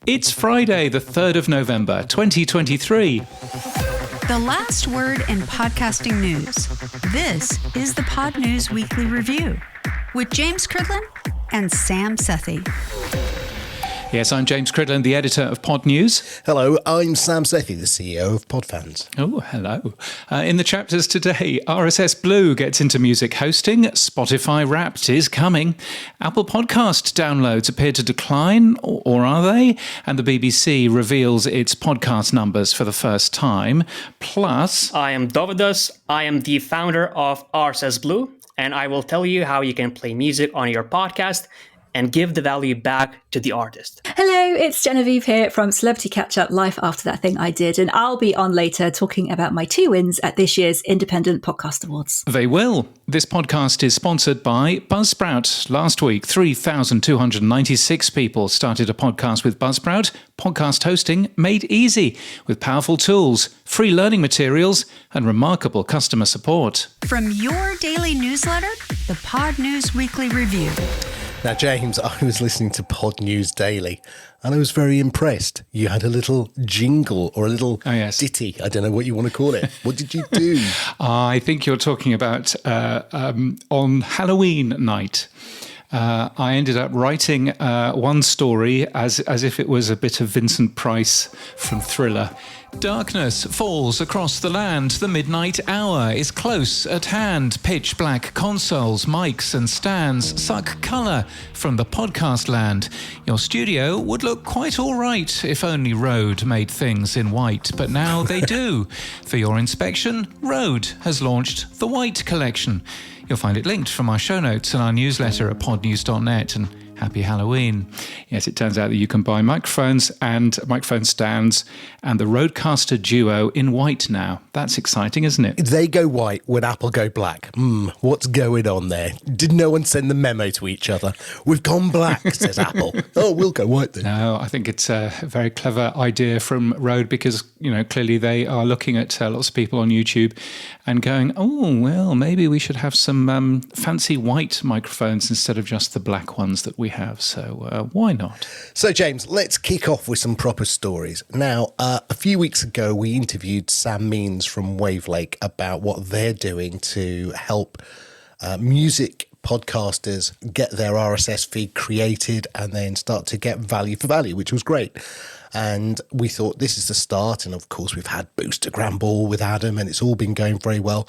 It's Friday, the 3rd of November, 2023. The last word in podcasting news. This is the Pod News Weekly Review with James Cridland and Sam Sethi. Yes, I'm James Cridland, the editor of Pod News. Hello, I'm Sam Sethi, the CEO of Podfans. Oh, hello. In the chapters today, RSS Blue gets into music hosting, Spotify Wrapped is coming, Apple Podcast downloads appear to decline, or are they? And the BBC reveals its podcast numbers for the first time. Plus... I am Dovidas, I am the founder of RSS Blue, and I will tell you how you can play music on your podcast and give the value back to the artist. Hello, it's Genevieve here from Celebrity Catch Up Life After That Thing I Did, and I'll be on later talking about my 2 wins at this year's Independent Podcast Awards. They will. This podcast is sponsored by Buzzsprout. Last week, 3,296 people started a podcast with Buzzsprout. Podcast hosting made easy with powerful tools, free learning materials, and remarkable customer support. From your daily newsletter, the Pod News Weekly Review. Now, James, I was listening to Pod News Daily and I was very impressed. You had a little jingle or a little ditty. I don't know what you want to call it. What did you do? I think you're talking about on Halloween night. I ended up writing one story as if it was a bit of Vincent Price from Thriller. Darkness falls across the land. The midnight hour is close at hand. Pitch black consoles, mics and stands suck colour from the podcast land. Your studio would look quite all right if only Rode made things in white, but now they do. For your inspection, Rode has launched the White Collection. You'll find it linked from our show notes and our newsletter at podnews.net, and happy Halloween. Yes, it turns out that you can buy microphones and microphone stands and the Rodecaster Duo in white now. That's exciting, isn't it? They go white when Apple go black. What's going on there? Did no one send the memo to each other? We've gone black, says Apple. Oh, we'll go white then. No, I think it's a very clever idea from Rode because, clearly they are looking at lots of people on YouTube and going, oh, well, maybe we should have some fancy white microphones instead of just the black ones that we have. So why not? So, James, let's kick off with some proper stories. Now, a few weeks ago, we interviewed Sam Means from Wavelake about what they're doing to help music podcasters get their RSS feed created and then start to get value for value, which was great. And we thought this is the start. And of course, we've had Boostergram Ball with Adam and it's all been going very well.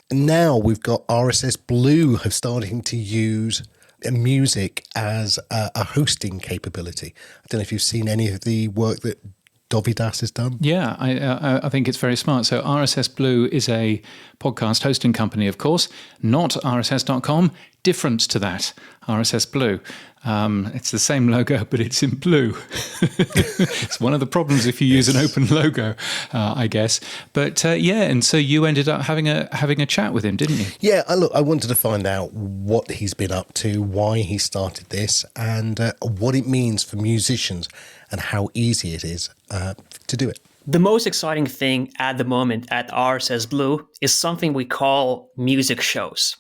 And now we've got RSS Blue starting to use music as a hosting capability. I don't know if you've seen any of the work that Dovidas has done. Yeah, I think it's very smart. So RSS Blue is a podcast hosting company, of course, not RSS.com, different to that, RSS Blue. It's the same logo, but it's in blue. It's one of the problems if you use an open logo, I guess. But and so you ended up having a chat with him, didn't you? Yeah, I wanted to find out what he's been up to, why he started this, and what it means for musicians and how easy it is to do it. The most exciting thing at the moment at RSS Blue is something we call music shows.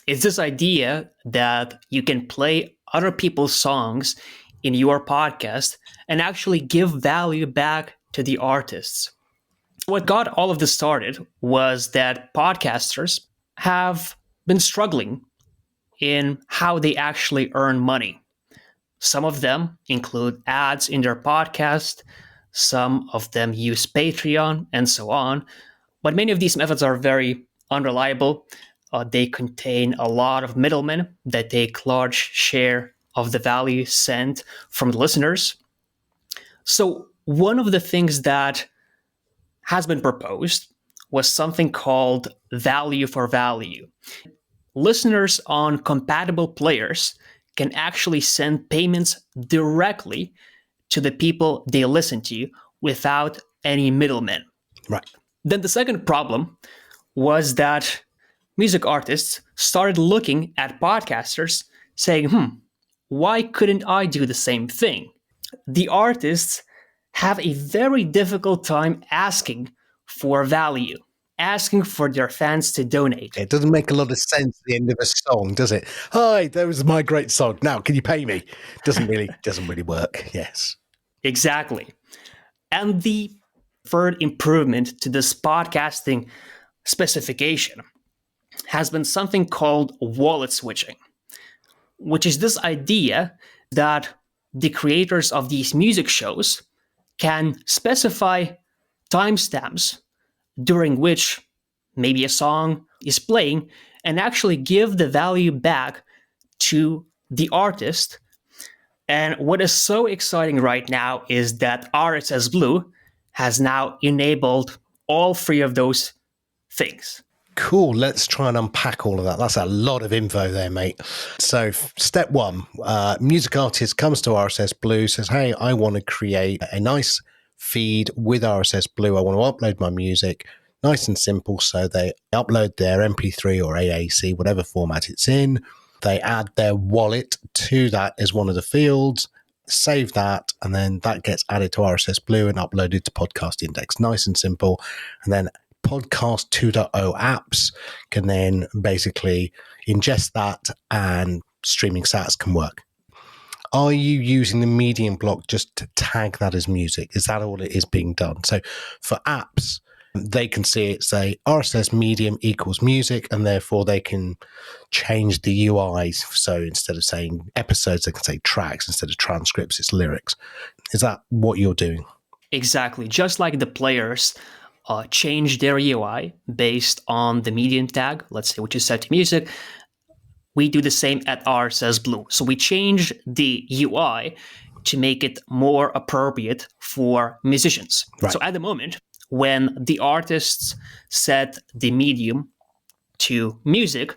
It's this idea that you can play other people's songs in your podcast and actually give value back to the artists. What got all of this started was that podcasters have been struggling in how they actually earn money. Some of them include ads in their podcast, some of them use Patreon, and so on. But many of these methods are very unreliable. They contain a lot of middlemen that take large share of the value sent from the listeners. So one of the things that has been proposed was something called value for value. Listeners on compatible players can actually send payments directly to the people they listen to without any middlemen. Right. Then the second problem was that music artists started looking at podcasters saying, why couldn't I do the same thing? The artists have a very difficult time asking for value, asking for their fans to donate. It doesn't make a lot of sense at the end of a song, does it? Hi, that was my great song. Now, can you pay me? Doesn't really work. Yes. Exactly. And the third improvement to this podcasting specification has been something called wallet switching, which is this idea that the creators of these music shows can specify timestamps during which maybe a song is playing and actually give the value back to the artist. And what is so exciting right now is that RSS Blue has now enabled all three of those things. Cool. Let's try and unpack all of that. That's a lot of info there, mate. So step one, music artist comes to RSS Blue, says, hey, I want to create a nice feed with RSS Blue. I want to upload my music. Nice and simple. So they upload their MP3 or AAC, whatever format it's in. They add their wallet to that as one of the fields, save that, and then that gets added to RSS Blue and uploaded to Podcast Index. Nice and simple. And then Podcast 2.0 apps can then basically ingest that and streaming sats can work. Are you using the Medium block just to tag that as music? Is that all it is being done? So for apps, they can see it say RSS Medium equals music, and therefore they can change the UIs. So instead of saying episodes, they can say tracks. Instead of transcripts, it's lyrics. Is that what you're doing? Exactly. Just like the players change their UI based on the medium tag, let's say, which is set to music, we do the same at RSS Blue. So we change the UI to make it more appropriate for musicians. Right. So at the moment, when the artists set the medium to music,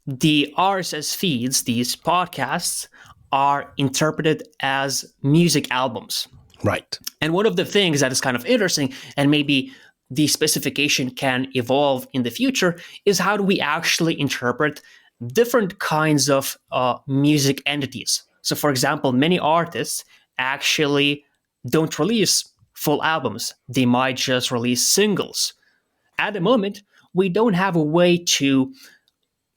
the RSS feeds, these podcasts, are interpreted as music albums. Right. And one of the things that is kind of interesting, and maybe the specification can evolve in the future, is how do we actually interpret different kinds of music entities. So, for example, many artists actually don't release full albums. They might just release singles. At the moment, we don't have a way to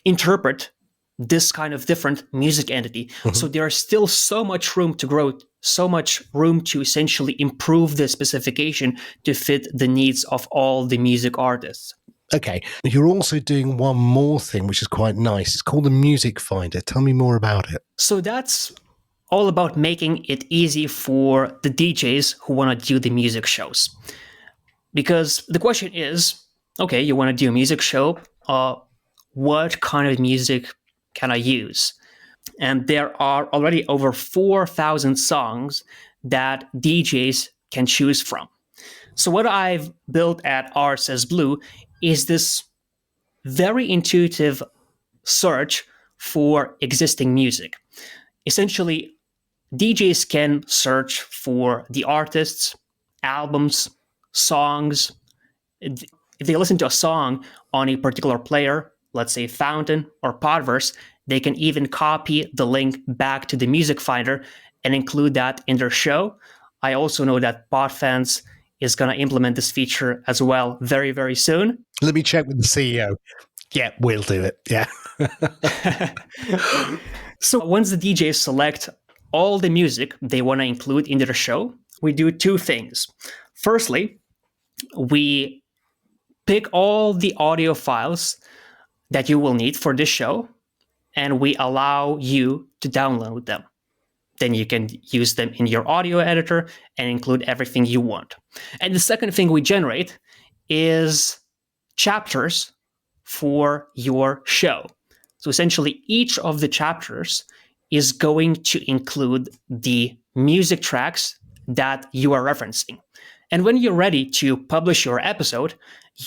interpret this kind of different music entity. Mm-hmm. So there is still so much room to grow, so much room to essentially improve the specification to fit the needs of all the music artists. Okay. You're also doing one more thing, which is quite nice. It's called the Music Finder. Tell me more about it. So that's all about making it easy for the DJs who want to do the music shows. Because the question is, okay, you want to do a music show, what kind of music can I use? And there are already over 4,000 songs that DJs can choose from. So what I've built at RSS Blue is this very intuitive search for existing music. Essentially, DJs can search for the artists, albums, songs. If they listen to a song on a particular player, let's say Fountain or Podverse, they can even copy the link back to the Music Finder and include that in their show. I also know that Podfans is going to implement this feature as well very, very soon. Let me check with the CEO. Yeah, we'll do it. Yeah. So once the DJs select all the music they want to include in their show, we do two things. Firstly, we pick all the audio files that you will need for this show, and we allow you to download them. Then you can use them in your audio editor and include everything you want. And the second thing we generate is chapters for your show. So essentially, each of the chapters is going to include the music tracks that you are referencing. And when you're ready to publish your episode,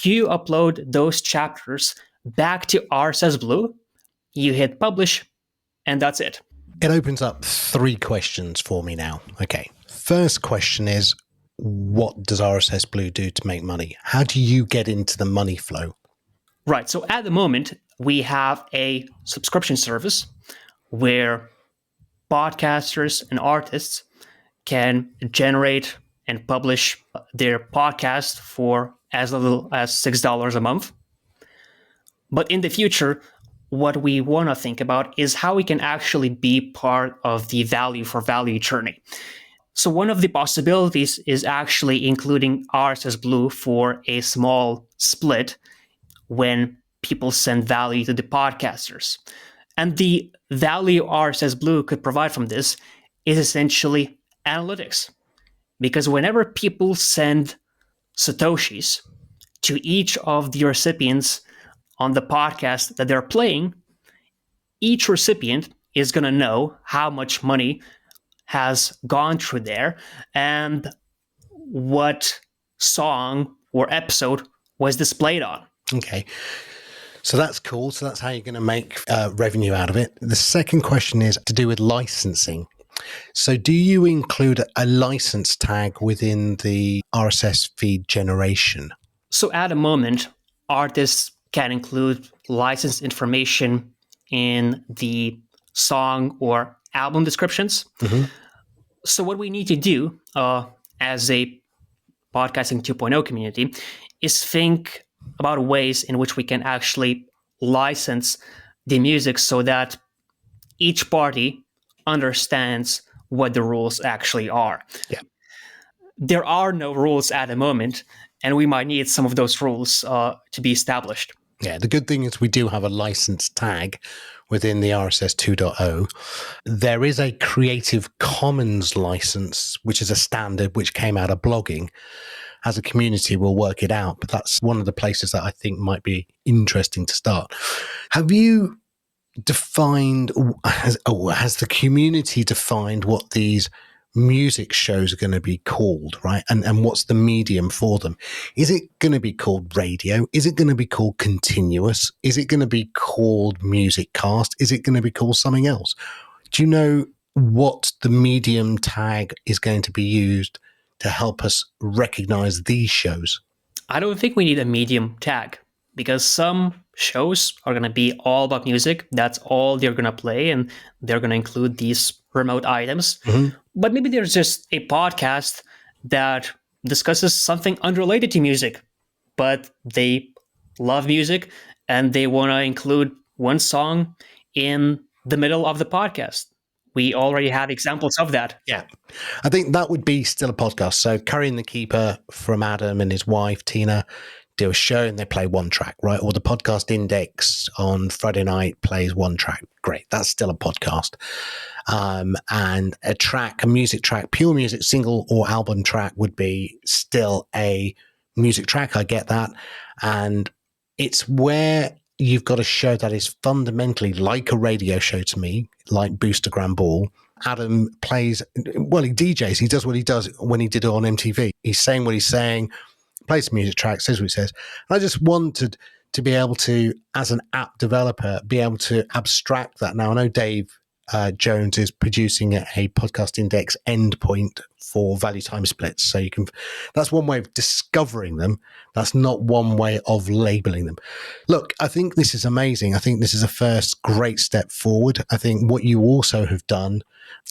you upload those chapters back to RSS Blue, you hit publish, and that's it. It opens up 3 questions for me now. Okay. First question is, what does RSS Blue do to make money? How do you get into the money flow? Right. So at the moment, we have a subscription service where podcasters and artists can generate and publish their podcast for as little as $6 a month. But in the future, what we want to think about is how we can actually be part of the value for value journey. So one of the possibilities is actually including RSS Blue for a small split when people send value to the podcasters. And the value RSS Blue could provide from this is essentially analytics. Because whenever people send Satoshis to each of the recipients on the podcast that they're playing, each recipient is going to know how much money has gone through there and what song or episode was displayed on. Okay. So that's cool. So that's how you're going to make revenue out of it. The second question is to do with licensing. So do you include a license tag within the RSS feed generation? So at the moment, artists can include licensed information in the song or album descriptions. So what we need to do as a podcasting 2.0 community is think about ways in which we can actually license the music so that each party understands what the rules actually are. Yeah. There are no rules at the moment, and we might need some of those rules to be established. Yeah, the good thing is we do have a license tag within the RSS 2.0. There is a Creative Commons license, which is a standard which came out of blogging. As a community, we'll work it out, but that's one of the places that I think might be interesting to start. Have you defined, has the community defined what these music shows are going to be called, right? And what's the medium for them? Is it going to be called radio? Is it going to be called continuous? Is it going to be called music cast? Is it going to be called something else? Do you know what the medium tag is going to be used to help us recognize these shows? I don't think we need a medium tag because some shows are going to be all about music. That's all they're going to play, and they're going to include these remote items. But maybe there's just a podcast that discusses something unrelated to music, but they love music and they want to include one song in the middle of the podcast. We already have examples of that. Yeah. I think that would be still a podcast. So Curry and the Keeper from Adam and his wife, Tina, do a show and they play one track, right? Or the Podcast Index on Friday night plays one track. Great. That's still a podcast. And a music track, pure music, single or album track would be still a music track. I get that. And it's where you've got a show that is fundamentally like a radio show to me, like Boostergram Ball. Adam plays, well, he DJs. He does what he does when he did it on MTV. He's saying what he's saying, plays the music track, says what he says. I just wanted to be able to, as an app developer, be able to abstract that. Now, I know Dave Jones is producing a Podcast Index endpoint for value time splits. So you can, that's one way of discovering them. That's not one way of labeling them. Look, I think this is amazing. I think this is a first great step forward. I think what you also have done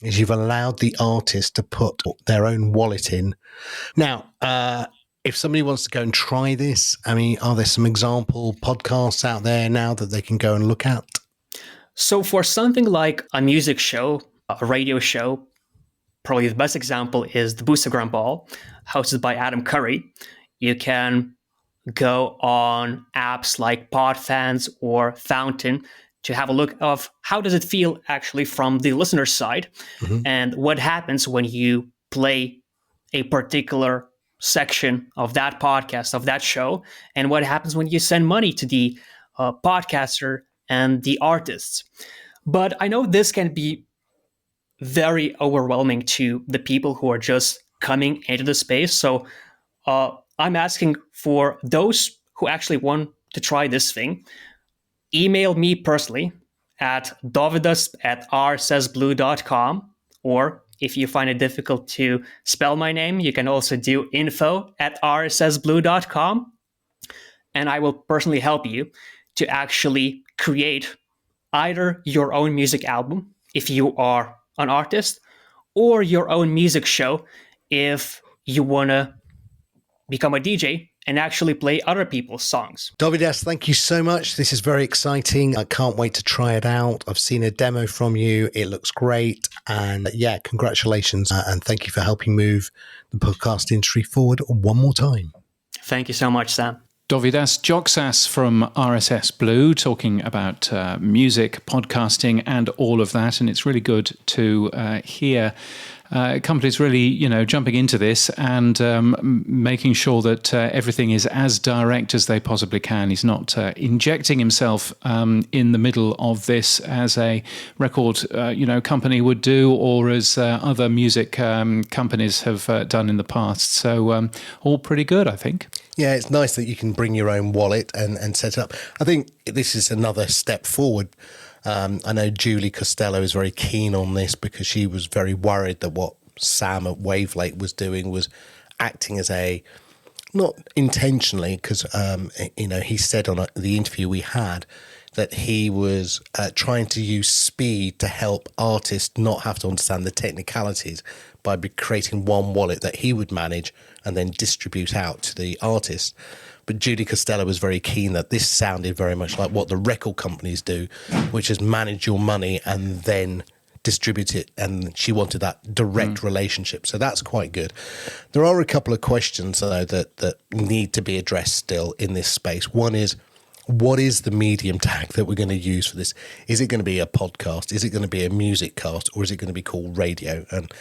is you've allowed the artist to put their own wallet in. Now, if somebody wants to go and try this, I mean, are there some example podcasts out there now that they can go and look at? So for something like a music show, a radio show, probably the best example is the Boostergram Ball, hosted by Adam Curry. You can go on apps like Podfans or Fountain to have a look of how does it feel actually from the listener's side, and what happens when you play a particular section of that podcast, of that show, and what happens when you send money to the podcaster and the artists. But I know this can be very overwhelming to the people who are just coming into the space. So I'm asking for those who actually want to try this thing, email me personally at dovidas@rssblue.com, or if you find it difficult to spell my name, you can also do info@rssblue.com, and I will personally help you to actually create either your own music album if you are an artist, or your own music show if you want to become a DJ and actually play other people's songs. Dovidas, thank you so much. This is very exciting. I can't wait to try it out. I've seen a demo from you. It looks great. And yeah, congratulations. And thank you for helping move the podcast industry forward one more time. Thank you so much, Sam. Dovidas Joksas from RSS Blue talking about music, podcasting, and all of that. And it's really good to hear companies really, jumping into this and making sure that everything is as direct as they possibly can. He's not injecting himself in the middle of this as a record, company would do, or as other music companies have done in the past. So all pretty good, I think. Yeah, it's nice that you can bring your own wallet and set it up. I think this is another step forward. I know Julie Costello is very keen on this because she was very worried that what Sam at Wavelake was doing was acting as a, not intentionally, because, he said on the interview we had that he was trying to use speed to help artists not have to understand the technicalities by creating one wallet that he would manage and then distribute out to the artists. But Judy Costello was very keen that this sounded very much like what the record companies do, which is manage your money and then distribute it. And she wanted that direct relationship. So that's quite good. There are a couple of questions, though, that need to be addressed still in this space. One is, what is the medium tag that we're going to use for this? Is it going to be a podcast? Is it going to be a music cast? Or is it going to be called radio? And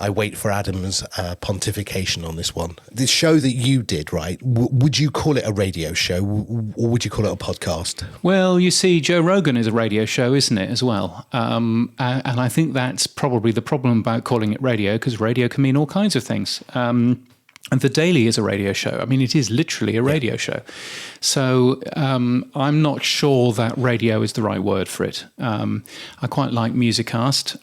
I wait for Adam's pontification on this one. The show that you did, right, would you call it a radio show or would you call it a podcast? Well, you see, Joe Rogan is a radio show, isn't it, as well? And I think that's probably the problem about calling it radio, because radio can mean all kinds of things. And The Daily is a radio show. I mean, it is literally a radio show. So I'm not sure that radio is the right word for it. I quite like Musicast.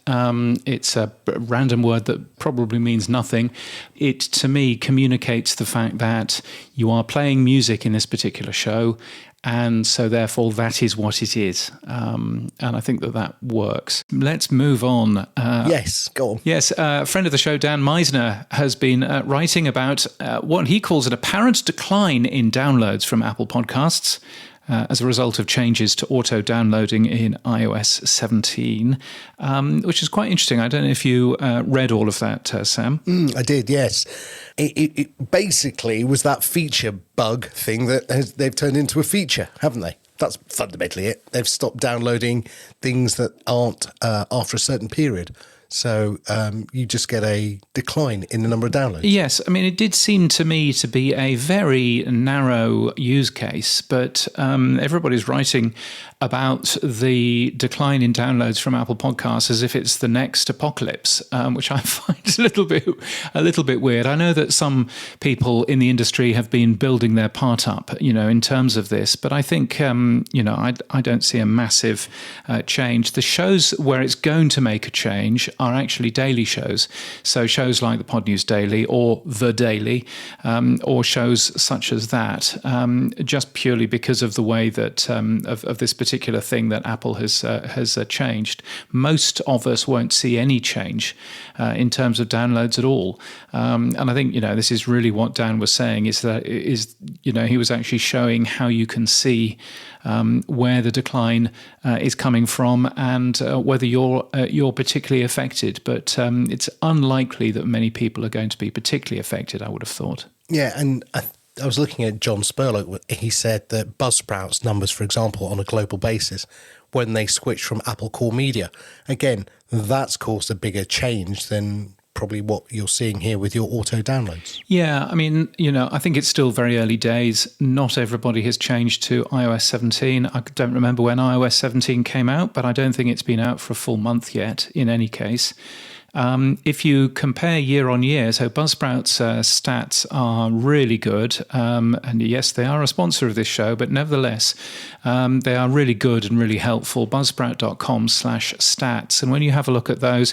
It's a random word that probably means nothing. It, to me, communicates the fact that you are playing music in this particular show, and so therefore that is what it is. And I think that works. Let's move on. Yes, go on. Yes, a friend of the show, Dan Meisner, has been writing about what he calls an apparent decline in downloads from Apple Podcasts as a result of changes to auto-downloading in iOS 17, which is quite interesting. I don't know if you read all of that, Sam. I did, yes. It basically was that feature bug thing that they've turned into a feature, haven't they? That's fundamentally it. They've stopped downloading things that aren't after a certain period. So you just get a decline in the number of downloads. Yes. I mean, it did seem to me to be a very narrow use case, but everybody's writing about the decline in downloads from Apple Podcasts as if it's the next apocalypse, which I find a little bit weird. I know that some people in the industry have been building their part up, in terms of this, but I think, I don't see a massive change. The shows where it's going to make a change are actually daily shows. So shows like the Pod News Daily or The Daily, or shows such as that, just purely because of the way that of this particular thing that Apple has changed. Most of us won't see any change in terms of downloads at all. And I think, this is really what Dan was saying, is that he was actually showing how you can see where the decline is coming from and whether you're particularly affected. But it's unlikely that many people are going to be particularly affected, I would have thought. Yeah, and I was looking at John Spurlock. He said that Buzzsprout's numbers, for example, on a global basis, when they switched from Apple Core Media, again, that's caused a bigger change than probably what you're seeing here with your auto downloads. Yeah, I mean, I think it's still very early days. Not everybody has changed to iOS 17. I don't remember when iOS 17 came out, but I don't think it's been out for a full month yet, in any case. If you compare year on year, so Buzzsprout's stats are really good. And yes, they are a sponsor of this show, but nevertheless, they are really good and really helpful. Buzzsprout.com/stats. And when you have a look at those,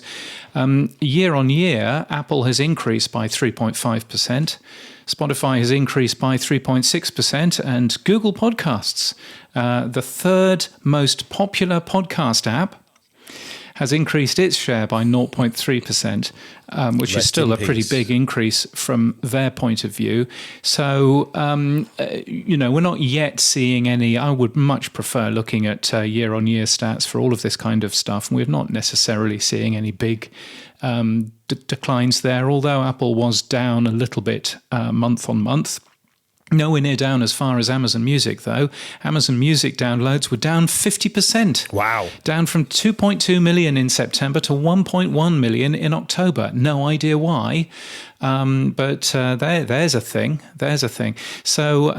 year on year, Apple has increased by 3.5%. Spotify has increased by 3.6%, and Google Podcasts, the third most popular podcast app, has increased its share by 0.3%, which is still a pretty big increase from their point of view. So, we're not yet seeing any. I would much prefer looking at year-on-year stats for all of this kind of stuff. We're not necessarily seeing any big declines there, although Apple was down a little bit month on month. Nowhere near down as far as Amazon Music, though. Amazon Music downloads were down 50%. Wow. Down from 2.2 million in September to 1.1 million in October. No idea why. But there's a thing. There's a thing. So,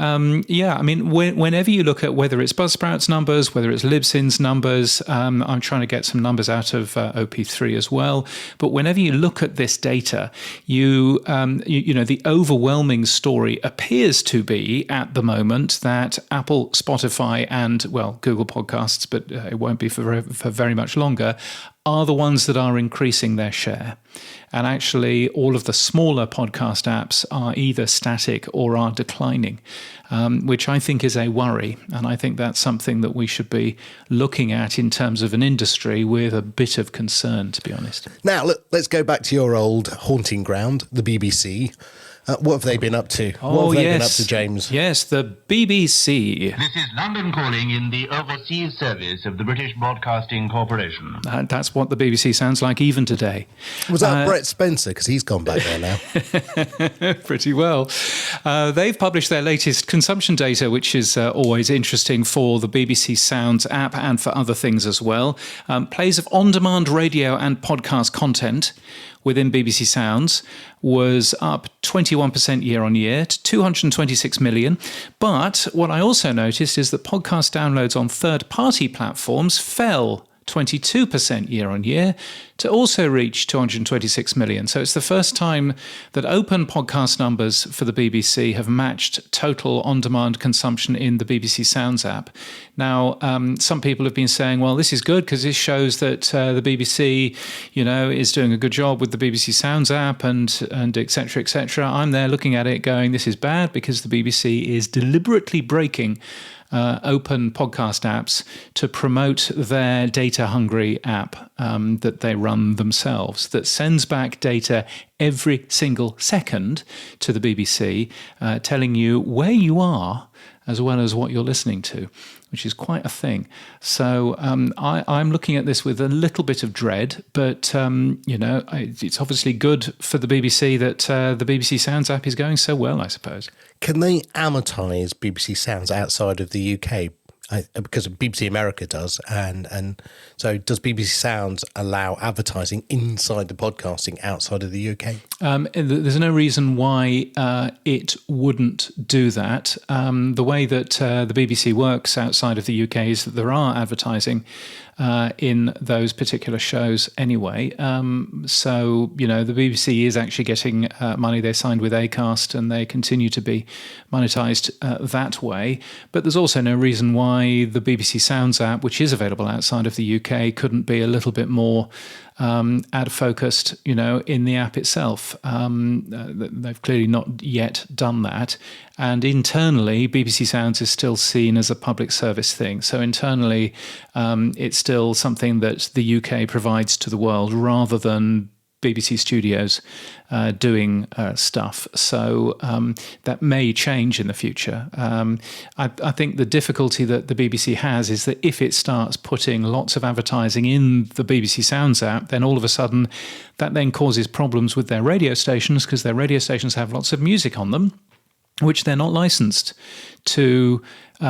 whenever you look at whether it's Buzzsprout's numbers, whether it's Libsyn's numbers, I'm trying to get some numbers out of OP3 as well. But whenever you look at this data, the overwhelming story appears to be at the moment that Apple, Spotify, and Google Podcasts, but it won't be for very much longer, are the ones that are increasing their share. And actually, all of the smaller podcast apps are either static or are declining, which I think is a worry. And I think that's something that we should be looking at in terms of an industry with a bit of concern, to be honest. Now, look, let's go back to your old haunting ground, the BBC. What have they been up to? What have they been up to, James? Yes, the BBC. This is London calling in the overseas service of the British Broadcasting Corporation. That's what the BBC sounds like even today. Was that Brett Spencer? Because he's gone back there now. Pretty well. They've published their latest consumption data, which is always interesting for the BBC Sounds app and for other things as well. Plays of on-demand radio and podcast content within BBC Sounds was up 21% year on year to 226 million. But what I also noticed is that podcast downloads on third-party platforms fell 22% year on year to also reach 226 million. So it's the first time that open podcast numbers for the BBC have matched total on-demand consumption in the BBC Sounds app. Now, some people have been saying, well, this is good because this shows that the BBC, is doing a good job with the BBC Sounds app and et cetera, et cetera. I'm there looking at it going, this is bad because the BBC is deliberately breaking open podcast apps to promote their data-hungry app that they run themselves, that sends back data every single second to the BBC, telling you where you are as well as what you're listening to, which is quite a thing. So I'm looking at this with a little bit of dread, but it's obviously good for the BBC that the BBC Sounds app is going so well, I suppose. Can they amortize BBC Sounds outside of the UK? Because BBC America does, and so does BBC Sounds allow advertising inside the podcasting outside of the UK? There's no reason why it wouldn't do that. The way that the BBC works outside of the UK is that there are advertising in those particular shows anyway. So, the BBC is actually getting money. They're signed with Acast and they continue to be monetized that way. But there's also no reason why the BBC Sounds app, which is available outside of the UK, couldn't be a little bit more ad focused, in the app itself. They've clearly not yet done that. And internally, BBC Sounds is still seen as a public service thing. So internally, it's still something that the UK provides to the world rather than BBC Studios doing stuff. So that may change in the future. I think the difficulty that the BBC has is that if it starts putting lots of advertising in the BBC Sounds app, then all of a sudden that then causes problems with their radio stations because their radio stations have lots of music on them, which they're not licensed to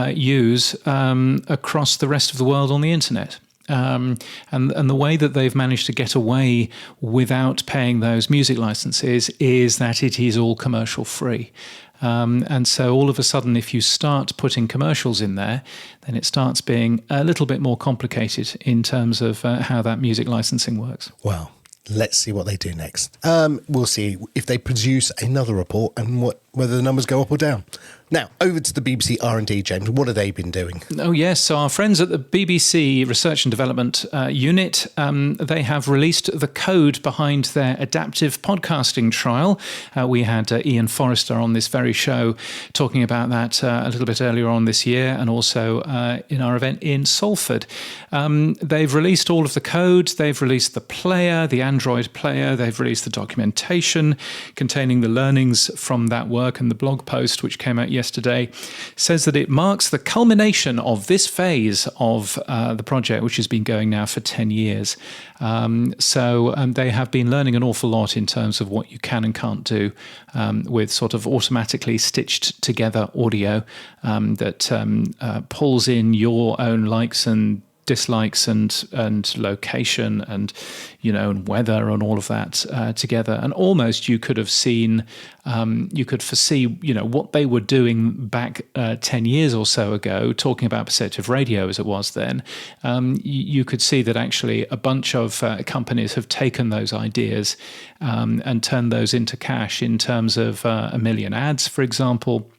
use across the rest of the world on the internet. And the way that they've managed to get away without paying those music licenses is that it is all commercial free. And so all of a sudden, if you start putting commercials in there, then it starts being a little bit more complicated in terms of how that music licensing works. Well, let's see what they do next. We'll see if they produce another report and whether the numbers go up or down. Now, over to the BBC R&D, James. What have they been doing? Oh, yes. So our friends at the BBC Research and Development Unit, they have released the code behind their adaptive podcasting trial. We had Ian Forrester on this very show talking about that a little bit earlier on this year, and also in our event in Salford. They've released all of the code. They've released the player, the Android player. They've released the documentation containing the learnings from that work, and the blog post, which came out yesterday, says that it marks the culmination of this phase of the project, which has been going now for 10 years. So they have been learning an awful lot in terms of what you can and can't do with sort of automatically stitched together audio that pulls in your own likes and dislikes and location and and weather and all of that together. And almost you could have seen, you could foresee what they were doing back 10 years or so ago, talking about perceptive radio as it was then. You could see that actually a bunch of companies have taken those ideas and turned those into cash in terms of 1 million ads, for example.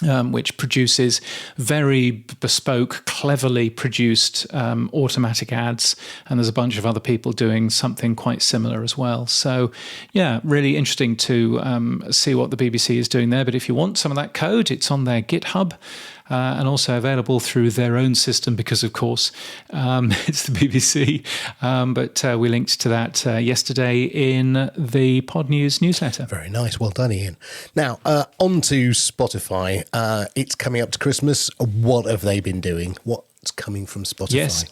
Which produces very bespoke, cleverly produced automatic ads. And there's a bunch of other people doing something quite similar as well. So, yeah, really interesting to see what the BBC is doing there. But if you want some of that code, it's on their GitHub. And also available through their own system because, of course, it's the BBC. But we linked to that yesterday in the Pod News newsletter. Very nice. Well done, Ian. Now, on to Spotify. It's coming up to Christmas. What have they been doing? What's coming from Spotify? Yes,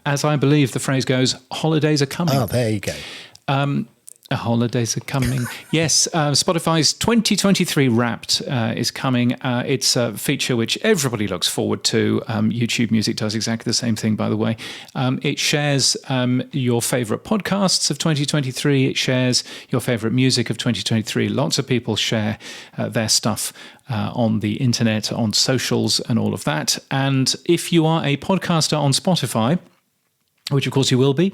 as I believe the phrase goes, holidays are coming. Oh, there you go. Holidays are coming. Yes, Spotify's 2023 Wrapped is coming. It's a feature which everybody looks forward to. YouTube Music does exactly the same thing, by the way. It shares your favourite podcasts of 2023. It shares your favourite music of 2023. Lots of people share their stuff on the internet, on socials and all of that. And if you are a podcaster on Spotify, which of course you will be,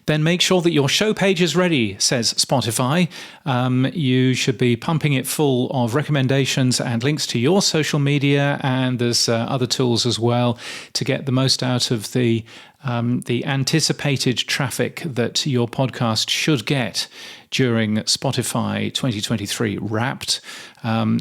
then make sure that your show page is ready, says Spotify. You should be pumping it full of recommendations and links to your social media, and there's other tools as well to get the most out of the anticipated traffic that your podcast should get during Spotify 2023 Wrapped.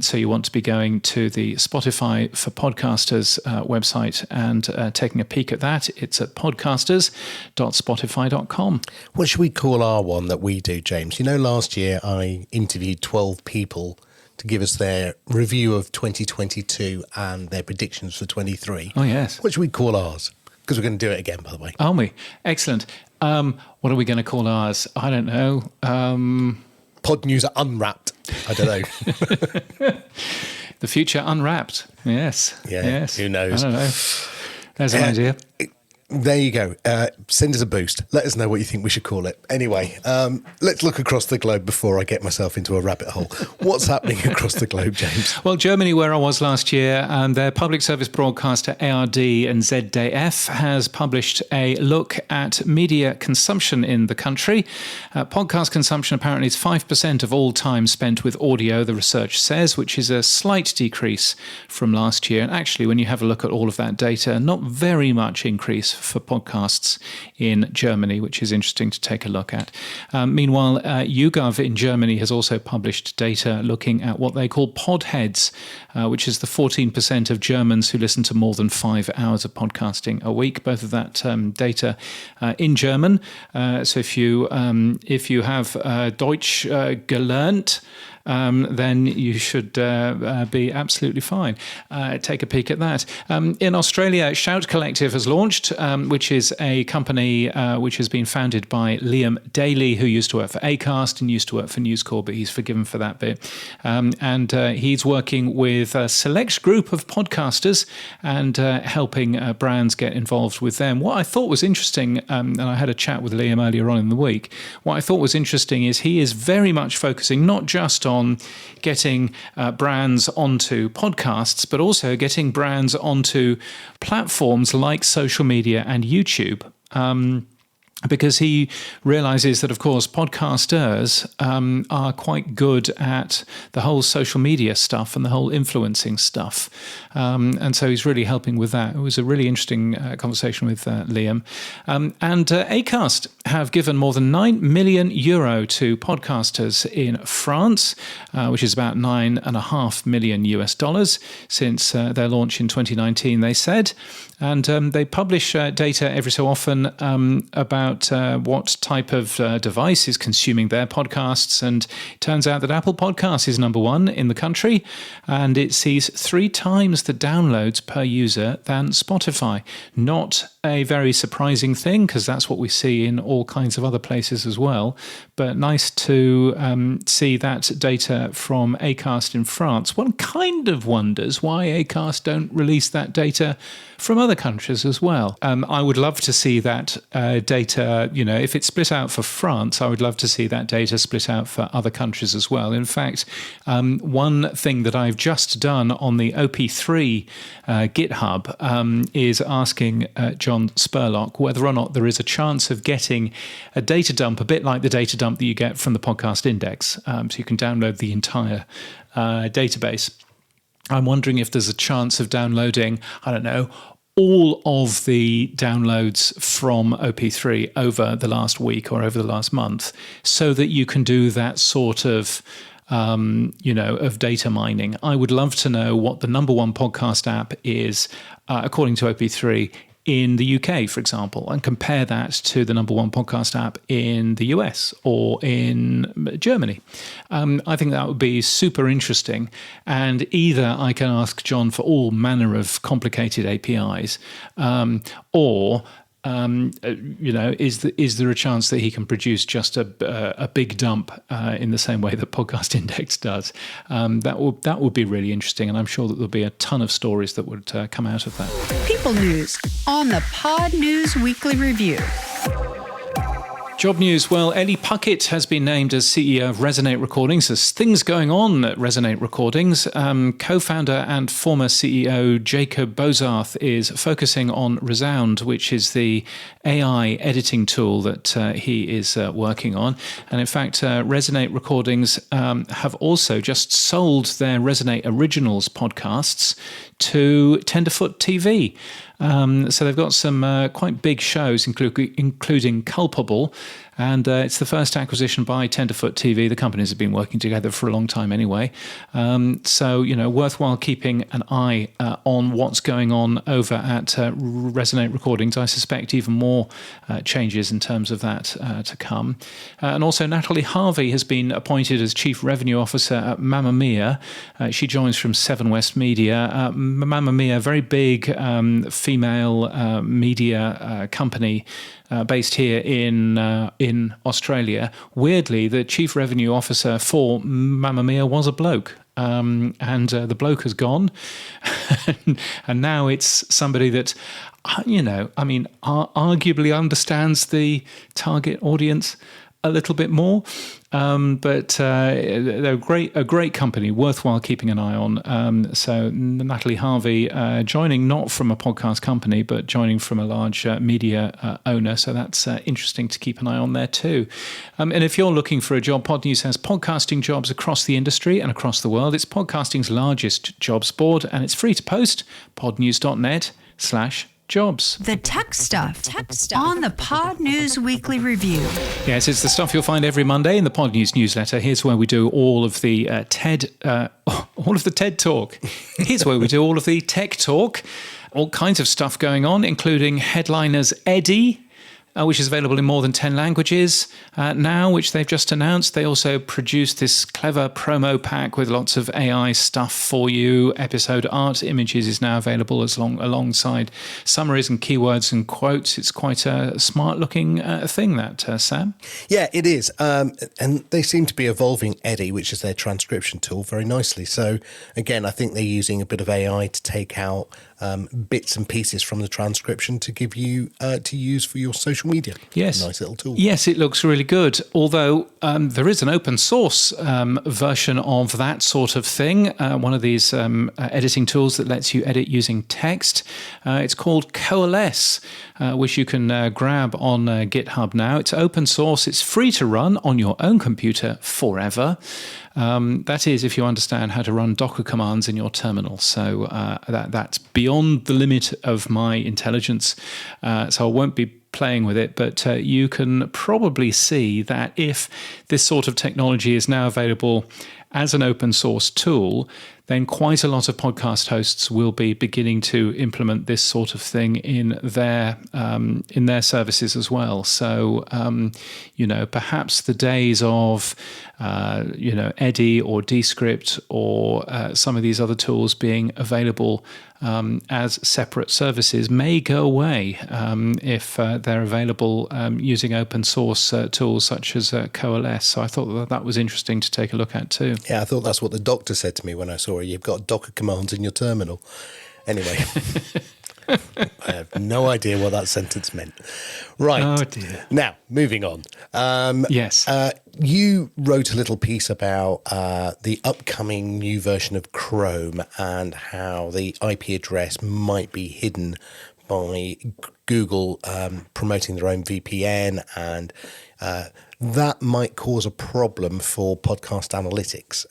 So you want to be going to the Spotify for Podcasters website and taking a peek at that. It's at podcasters.spotify.com. What should we call our one that we do, James? Last year I interviewed 12 people to give us their review of 2022 and their predictions for 23. Oh, yes. What should we call ours? Because we're going to do it again, by the way. Are we? Excellent. What are we going to call ours? I don't know. Pod News Unwrapped. I don't know. The future unwrapped. Yes. Yeah. Yes. Who knows? I don't know. There's an idea. There you go. Send us a boost. Let us know what you think we should call it. Anyway, let's look across the globe before I get myself into a rabbit hole. What's happening across the globe, James? Well, Germany, where I was last year, their public service broadcaster ARD and ZDF has published a look at media consumption in the country. Podcast consumption apparently is 5% of all time spent with audio, the research says, which is a slight decrease from last year. And actually, when you have a look at all of that data, not very much increase for podcasts in Germany, which is interesting to take a look at. Meanwhile, YouGov in Germany has also published data looking at what they call podheads, which is the 14% of Germans who listen to more than 5 hours of podcasting a week. Both of that data in German. So if you have Deutsch gelernt, then you should be absolutely fine. Take a peek at that. In Australia, Shout Collective has launched, which is a company which has been founded by Liam Daly, who used to work for Acast and used to work for News Corp, but he's forgiven for that bit. And he's working with a select group of podcasters and helping brands get involved with them. What I thought was interesting, and I had a chat with Liam earlier on in the week, what I thought was interesting is he is very much focusing not just on getting brands onto podcasts, but also getting brands onto platforms like social media and YouTube. because he realizes that, of course, podcasters are quite good at the whole social media stuff and the whole influencing stuff. And so he's really helping with that. It was a really interesting conversation with Liam. And Acast have given more than €9 million to podcasters in France, which is about $9.5 million since their launch in 2019, they said. And they publish data every so often about what type of device is consuming their podcasts. And it turns out that Apple Podcasts is number one in the country, and it sees 3 times the downloads per user than Spotify. Not a very surprising thing, because that's what we see in all kinds of other places as well. But nice to see that data from Acast in France. One kind of wonders why Acast don't release that data from other countries as well. I would love to see that data, if it's split out for France, I would love to see that data split out for other countries as well. In fact, one thing that I've just done on the OP3 GitHub is asking John Spurlock whether or not there is a chance of getting a data dump, a bit like the data dump that you get from the Podcast Index. So you can download the entire database. I'm wondering if there's a chance of downloading, I don't know, all of the downloads from OP3 over the last week or over the last month, so that you can do that sort of of data mining. I would love to know what the number one podcast app is, according to OP3, in the UK, for example, and compare that to the number one podcast app in the US or in Germany. I think that would be super interesting. And either I can ask John for all manner of complicated APIs, or is there a chance that he can produce just a big dump in the same way that Podcast Index does? That would be really interesting, and I'm sure that there'll be a ton of stories that would come out of that. People News on the Pod News Weekly Review. Job news. Well, Ellie Puckett has been named as CEO of Resonate Recordings. There's things going on at Resonate Recordings. Co-founder and former CEO Jacob Bozarth is focusing on Resound, which is the AI editing tool that he is working on. And in fact, Resonate Recordings have also just sold their Resonate Originals podcasts to Tenderfoot TV. So they've got some quite big shows, including Culpable, and it's the first acquisition by Tenderfoot TV. The companies have been working together for a long time anyway. So, worthwhile keeping an eye on what's going on over at Resonate Recordings. I suspect even more changes in terms of that to come. And also Natalie Harvey has been appointed as Chief Revenue Officer at Mamma Mia. She joins from Seven West Media. Mamma Mia, very big female media company based here in Australia. Weirdly, the chief revenue officer for Mamma Mia was a bloke. And the bloke has gone. And now it's somebody that, arguably understands the target audience a little bit more. But they're a great company, worthwhile keeping an eye on. So Natalie Harvey joining not from a podcast company, but joining from a large media owner. So that's interesting to keep an eye on there too. And if you're looking for a job, Pod News has podcasting jobs across the industry and across the world. It's podcasting's largest jobs board, and it's free to post. podnews.net/jobs. The tech stuff on the Pod News Weekly Review. Yes, it's the stuff you'll find every Monday in the Pod News newsletter. Here's where we do all of the TED talk. Here's where we do all of the tech talk. All kinds of stuff going on, including Headliner's Eddie, which is available in more than 10 languages now, which they've just announced. They also produced this clever promo pack with lots of AI stuff for you. Episode art images is now available alongside summaries and keywords and quotes. It's quite a smart-looking thing, that, Sam. Yeah, it is. And they seem to be evolving Eddie, which is their transcription tool, very nicely. So, again, I think they're using a bit of AI to take out bits and pieces from the transcription to give you to use for your social social media. Yes. Nice little tool. Yes, it looks really good. Although there is an open source version of that sort of thing, one of these editing tools that lets you edit using text. It's called Coalesce, which you can grab on GitHub now. It's open source. It's free to run on your own computer forever. That is, if you understand how to run Docker commands in your terminal. So that's beyond the limit of my intelligence. So I won't be playing with it, but you can probably see that if this sort of technology is now available as an open source tool, then quite a lot of podcast hosts will be beginning to implement this sort of thing in their services as well. So, perhaps the days of, Eddie or Descript or some of these other tools being available as separate services may go away if they're available using open source tools such as Coalesce. So I thought that was interesting to take a look at too. Yeah, I thought that's what the doctor said to me when I saw it. You've got Docker commands in your terminal. Anyway, I have no idea what that sentence meant. Right. Oh, dear. Now, moving on. Yes. You wrote a little piece about the upcoming new version of Chrome and how the IP address might be hidden by Google promoting their own VPN, and that might cause a problem for podcast analytics.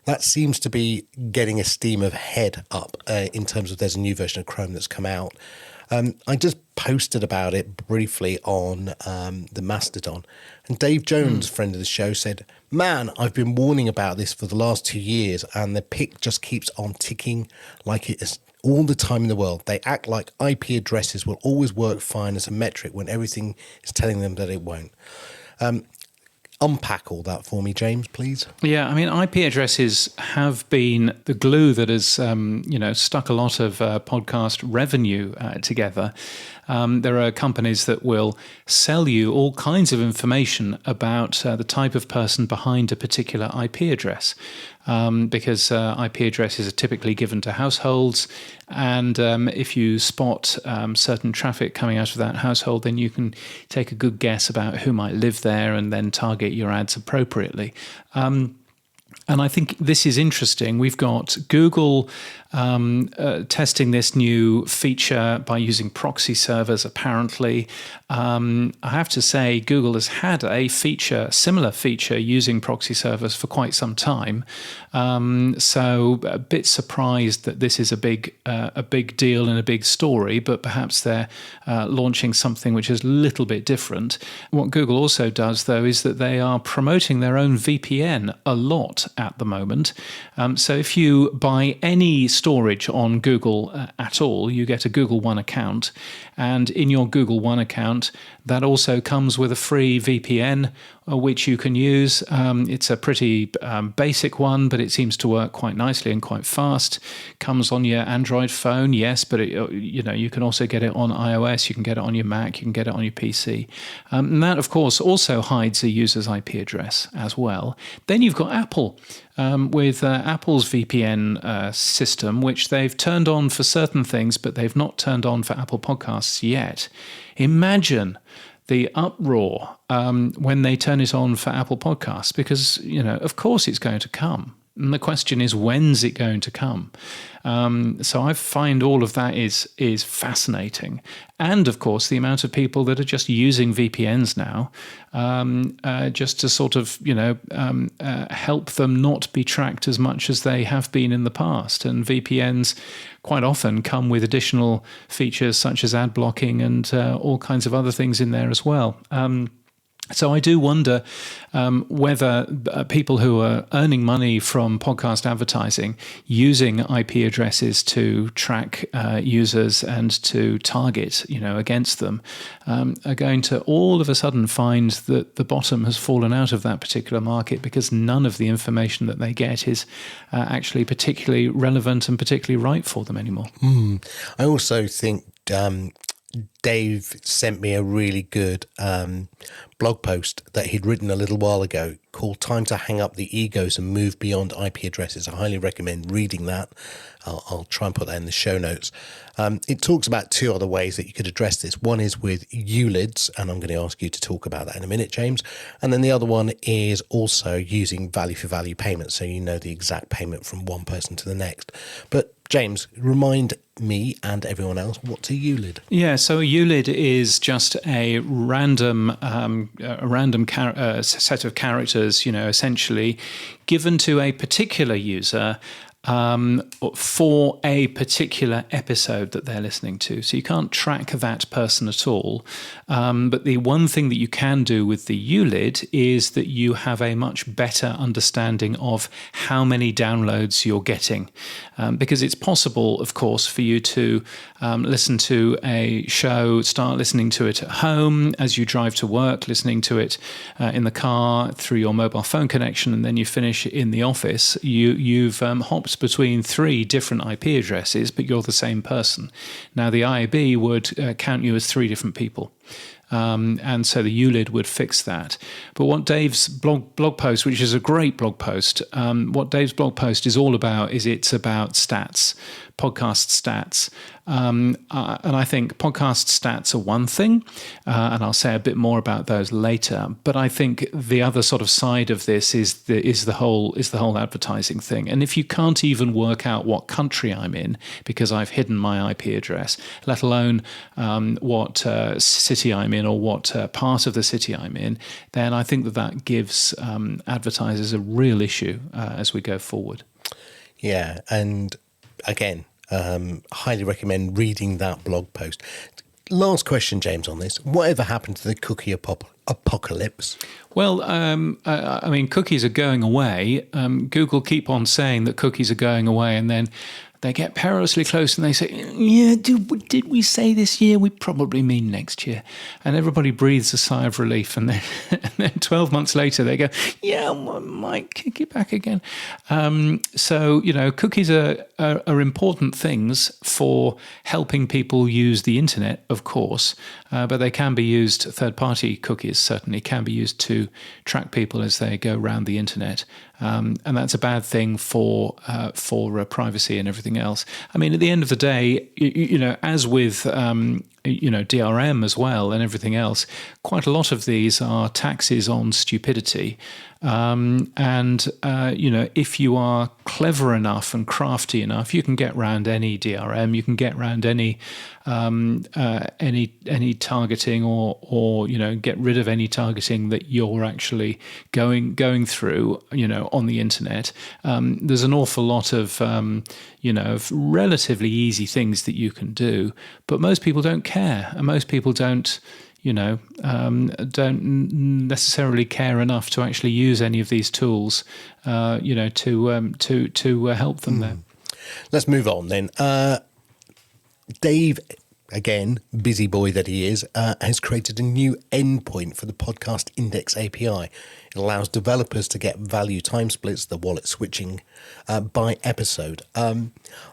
That seems to be getting a steam of head up in terms of there's a new version of Chrome that's come out. I just posted about it briefly on the Mastodon, and Dave Jones, friend of the show, said, "Man, I've been warning about this for the last 2 years, and the pick just keeps on ticking like it is all the time in the world. They act like IP addresses will always work fine as a metric when everything is telling them that it won't." Unpack all that for me, James, please. Yeah, I mean, IP addresses have been the glue that has, stuck a lot of podcast revenue together. There are companies that will sell you all kinds of information about the type of person behind a particular IP address, because IP addresses are typically given to households. And if you spot certain traffic coming out of that household, then you can take a good guess about who might live there and then target your ads appropriately. And I think this is interesting. We've got Google testing this new feature by using proxy servers, apparently. I have to say, Google has had a similar feature using proxy servers for quite some time. So a bit surprised that this is a big deal and a big story, but perhaps they're launching something which is a little bit different. What Google also does, though, is that they are promoting their own VPN a lot at the moment. So if you buy any storage on Google at all, you get a Google One account. And in your Google One account, that also comes with a free VPN, which you can use. It's a pretty basic one, but it seems to work quite nicely and quite fast. Comes on your Android phone, yes, but you can also get it on iOS. You can get it on your Mac. You can get it on your PC. And that, of course, also hides a user's IP address as well. Then you've got Apple. With Apple's VPN system, which they've turned on for certain things, but they've not turned on for Apple Podcasts yet. Imagine the uproar when they turn it on for Apple Podcasts, because, of course it's going to come. And the question is, when's it going to come? So I find all of that is fascinating. And, of course, the amount of people that are just using VPNs now just to sort of, help them not be tracked as much as they have been in the past. And VPNs quite often come with additional features such as ad blocking and all kinds of other things in there as well. So I do wonder whether people who are earning money from podcast advertising using IP addresses to track users and to target, against them, are going to all of a sudden find that the bottom has fallen out of that particular market because none of the information that they get is actually particularly relevant and particularly right for them anymore. I also think Dave sent me a really good blog post that he'd written a little while ago called Time to Hang Up the Egos and Move Beyond IP Addresses. I highly recommend reading that. I'll try and put that in the show notes. It talks about two other ways that you could address this. One is with ULIDs, and I'm going to ask you to talk about that in a minute, James. And then the other one is also using value for value payments, so you know the exact payment from one person to the next. But James, remind me and everyone else, what's a ULID? Yeah, so a ULID is just a random set of characters, essentially given to a particular user for a particular episode that they're listening to. So you can't track that person at all. But the one thing that you can do with the ULID is that you have a much better understanding of how many downloads you're getting. Because it's possible, of course, for you to listen to a show, start listening to it at home as you drive to work, listening to it in the car through your mobile phone connection, and then you finish in the office. You've hopped between 3 different IP addresses, but you're the same person. Now, the IAB would count you as 3 different people. And so the ULID would fix that. But what Dave's blog post, which is a great blog post, what Dave's blog post is all about is it's about stats, podcast stats. And I think podcast stats are one thing, and I'll say a bit more about those later. But I think the other sort of side of this is the whole advertising thing. And if you can't even work out what country I'm in because I've hidden my IP address, let alone what city I'm in or what part of the city I'm in, then I think that gives advertisers a real issue as we go forward. Yeah, and again, highly recommend reading that blog post. Last question, James, on this. Whatever happened to the cookie apocalypse? Well, I mean, cookies are going away. Google keep on saying that cookies are going away, and then they get perilously close and they say, yeah, did we say this year? We probably mean next year. And everybody breathes a sigh of relief. And then 12 months later, they go, yeah, I might kick it back again. So, cookies are important things for helping people use the internet, of course. But they can be used, third-party cookies certainly can be used to track people as they go around the internet. And that's a bad thing for privacy and everything else. I mean, at the end of the day, as with DRM as well and everything else, quite a lot of these are taxes on stupidity. If you are clever enough and crafty enough, you can get around any DRM. You can get around any targeting or get rid of any targeting that you're actually going through on the internet. There's an awful lot of of relatively easy things that you can do, but most people don't care, and most people don't necessarily care enough to actually use any of these tools, to help them there. Let's move on then. Dave, again, busy boy that he is, has created a new endpoint for the Podcast Index API. It allows developers to get value time splits, the wallet switching by episode. I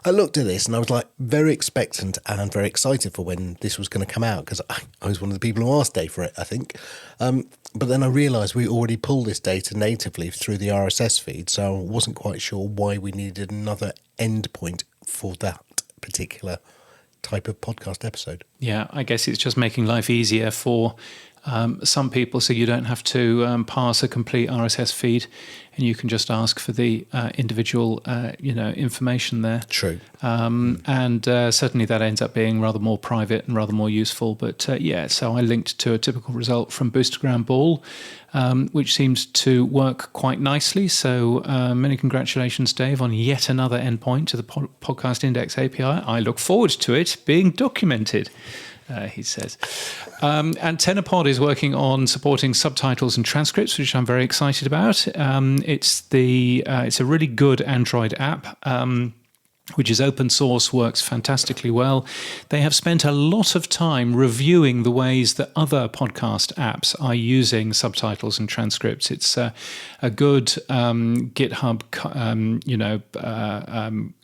looked at this and I was very expectant and very excited for when this was going to come out, because I was one of the people who asked Dave for it, I think. But then I realised we already pull this data natively through the RSS feed, so I wasn't quite sure why we needed another endpoint for that particular type of podcast episode. Yeah, I guess it's just making life easier for some people, so you don't have to pass a complete RSS feed, and you can just ask for the individual, information there. True. And certainly that ends up being rather more private and rather more useful. But so I linked to a typical result from Boostergram Ball, which seems to work quite nicely. So many congratulations, Dave, on yet another endpoint to the Podcast Index API. I look forward to it being documented. He says. And Tenopod is working on supporting subtitles and transcripts, which I'm very excited about. It's a really good Android app. which is open source, works fantastically well. They have spent a lot of time reviewing the ways that other podcast apps are using subtitles and transcripts. It's a good GitHub,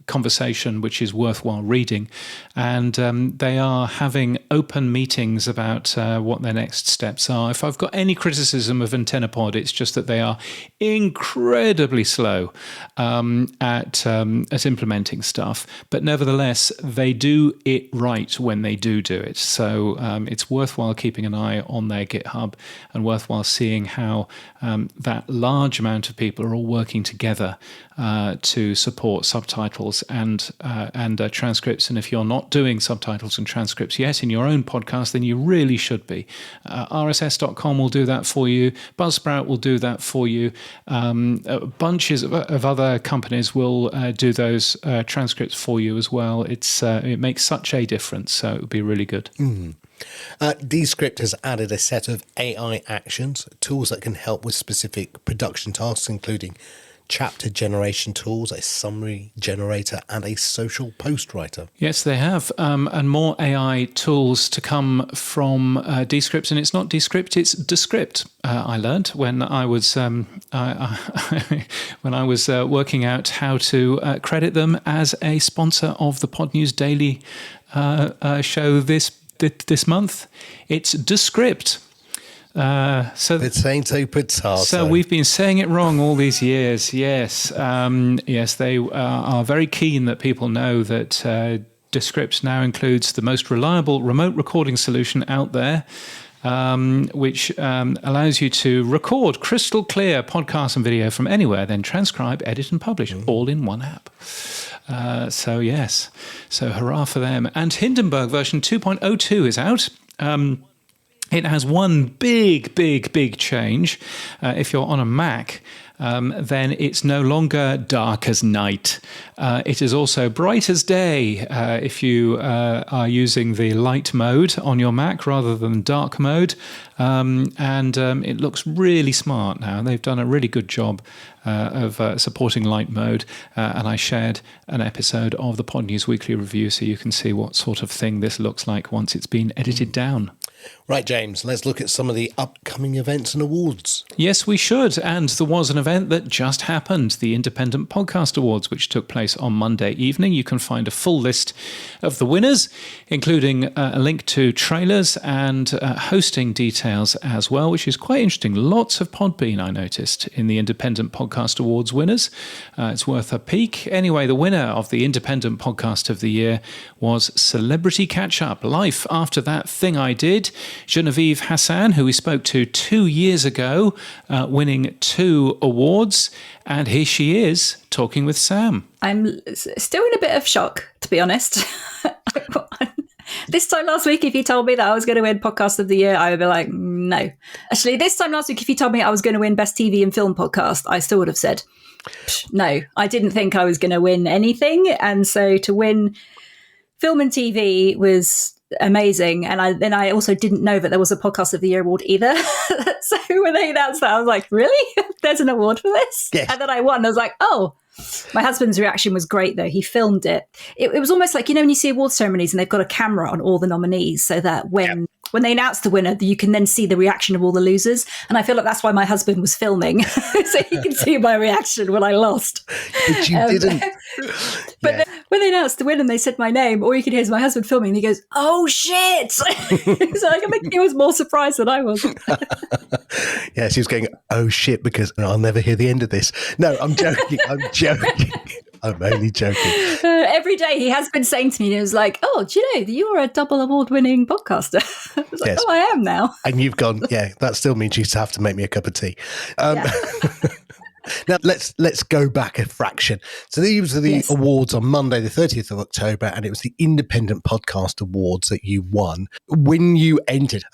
conversation which is worthwhile reading, and they are having open meetings about what their next steps are. If I've got any criticism of AntennaPod, it's just that they are incredibly slow at implementing stuff, but nevertheless they do it right when they do it. So it's worthwhile keeping an eye on their GitHub and worthwhile seeing how that large amount of people are all working together to support subtitles and transcripts. And if you're not doing subtitles and transcripts yet in your own podcast, then you really should be. RSS.com will do that for you. Buzzsprout will do that for you. Bunches of other companies will do those transcripts for you as well. It makes such a difference, so it would be really good. Descript has added a set of AI actions, tools that can help with specific production tasks, including chapter generation tools, a summary generator, and a social post writer. Yes, they have, and more AI tools to come from Descript. And it's not Descript; it's Descript. I learned when I was working out how to credit them as a sponsor of the Pod News Daily show this month. It's Descript. So we've been saying it wrong all these years. Yes, yes, they are very keen that people know that Descript now includes the most reliable remote recording solution out there, which allows you to record crystal clear podcasts and video from anywhere, then transcribe, edit, and publish all in one app. So hurrah for them. And Hindenburg version 2.02 is out. It has one big change. If you're on a Mac, then it's no longer dark as night. It is also bright as day if you are using the light mode on your Mac rather than dark mode. And it looks really smart now. They've done a really good job of supporting light mode. And I shared an episode of the Pod News Weekly Review so you can see what sort of thing this looks like once it's been edited down. Right, James, let's look at some of the upcoming events and awards. Yes, we should. And there was an event that just happened, the Independent Podcast Awards, which took place on Monday evening. You can find a full list of the winners, including a link to trailers and hosting details as well, which is quite interesting. Lots of Podbean, I noticed, in the Independent Podcast Awards winners. It's worth a peek. Anyway, the winner of the Independent Podcast of the Year was Celebrity Catch-Up, Life After That Thing I Did. Genevieve Hassan, who we spoke to 2 years ago, winning 2 awards. And here she is talking with Sam. I'm still in a bit of shock, to be honest. This time last week, if you told me that I was going to win Podcast of the Year, I would be like, no. Actually, this time last week, if you told me I was going to win Best TV and Film Podcast, I still would have said, no. I didn't think I was going to win anything. And so to win Film and TV was amazing. And I also didn't know that there was a Podcast of the Year award either. So when they announced that, I was like, really? There's an award for this? Yes. And then I won. I was like, oh. My husband's reaction was great, though. He filmed it. It was almost like, when you see award ceremonies and they've got a camera on all the nominees so that when they announce the winner, you can then see the reaction of all the losers. And I feel like that's why my husband was filming, so he can see my reaction when I lost. But you didn't. But then when they announced the winner and they said my name, all you could hear is my husband filming. And he goes, "Oh, shit." So I think he was more surprised than I was. Yes, he was going, "Oh, shit," because I'll never hear the end of this. No, I'm joking. I'm only joking. Every day he has been saying to me, he was like, "Oh, do you know, you're a double award-winning podcaster?" I was like, Yes. "Oh, I am now." And you've gone, yeah, that still means you have to make me a cup of tea. Now, let's go back a fraction. So these are the awards on Monday, the 30th of October, and it was the Independent Podcast Awards that you won. When you entered,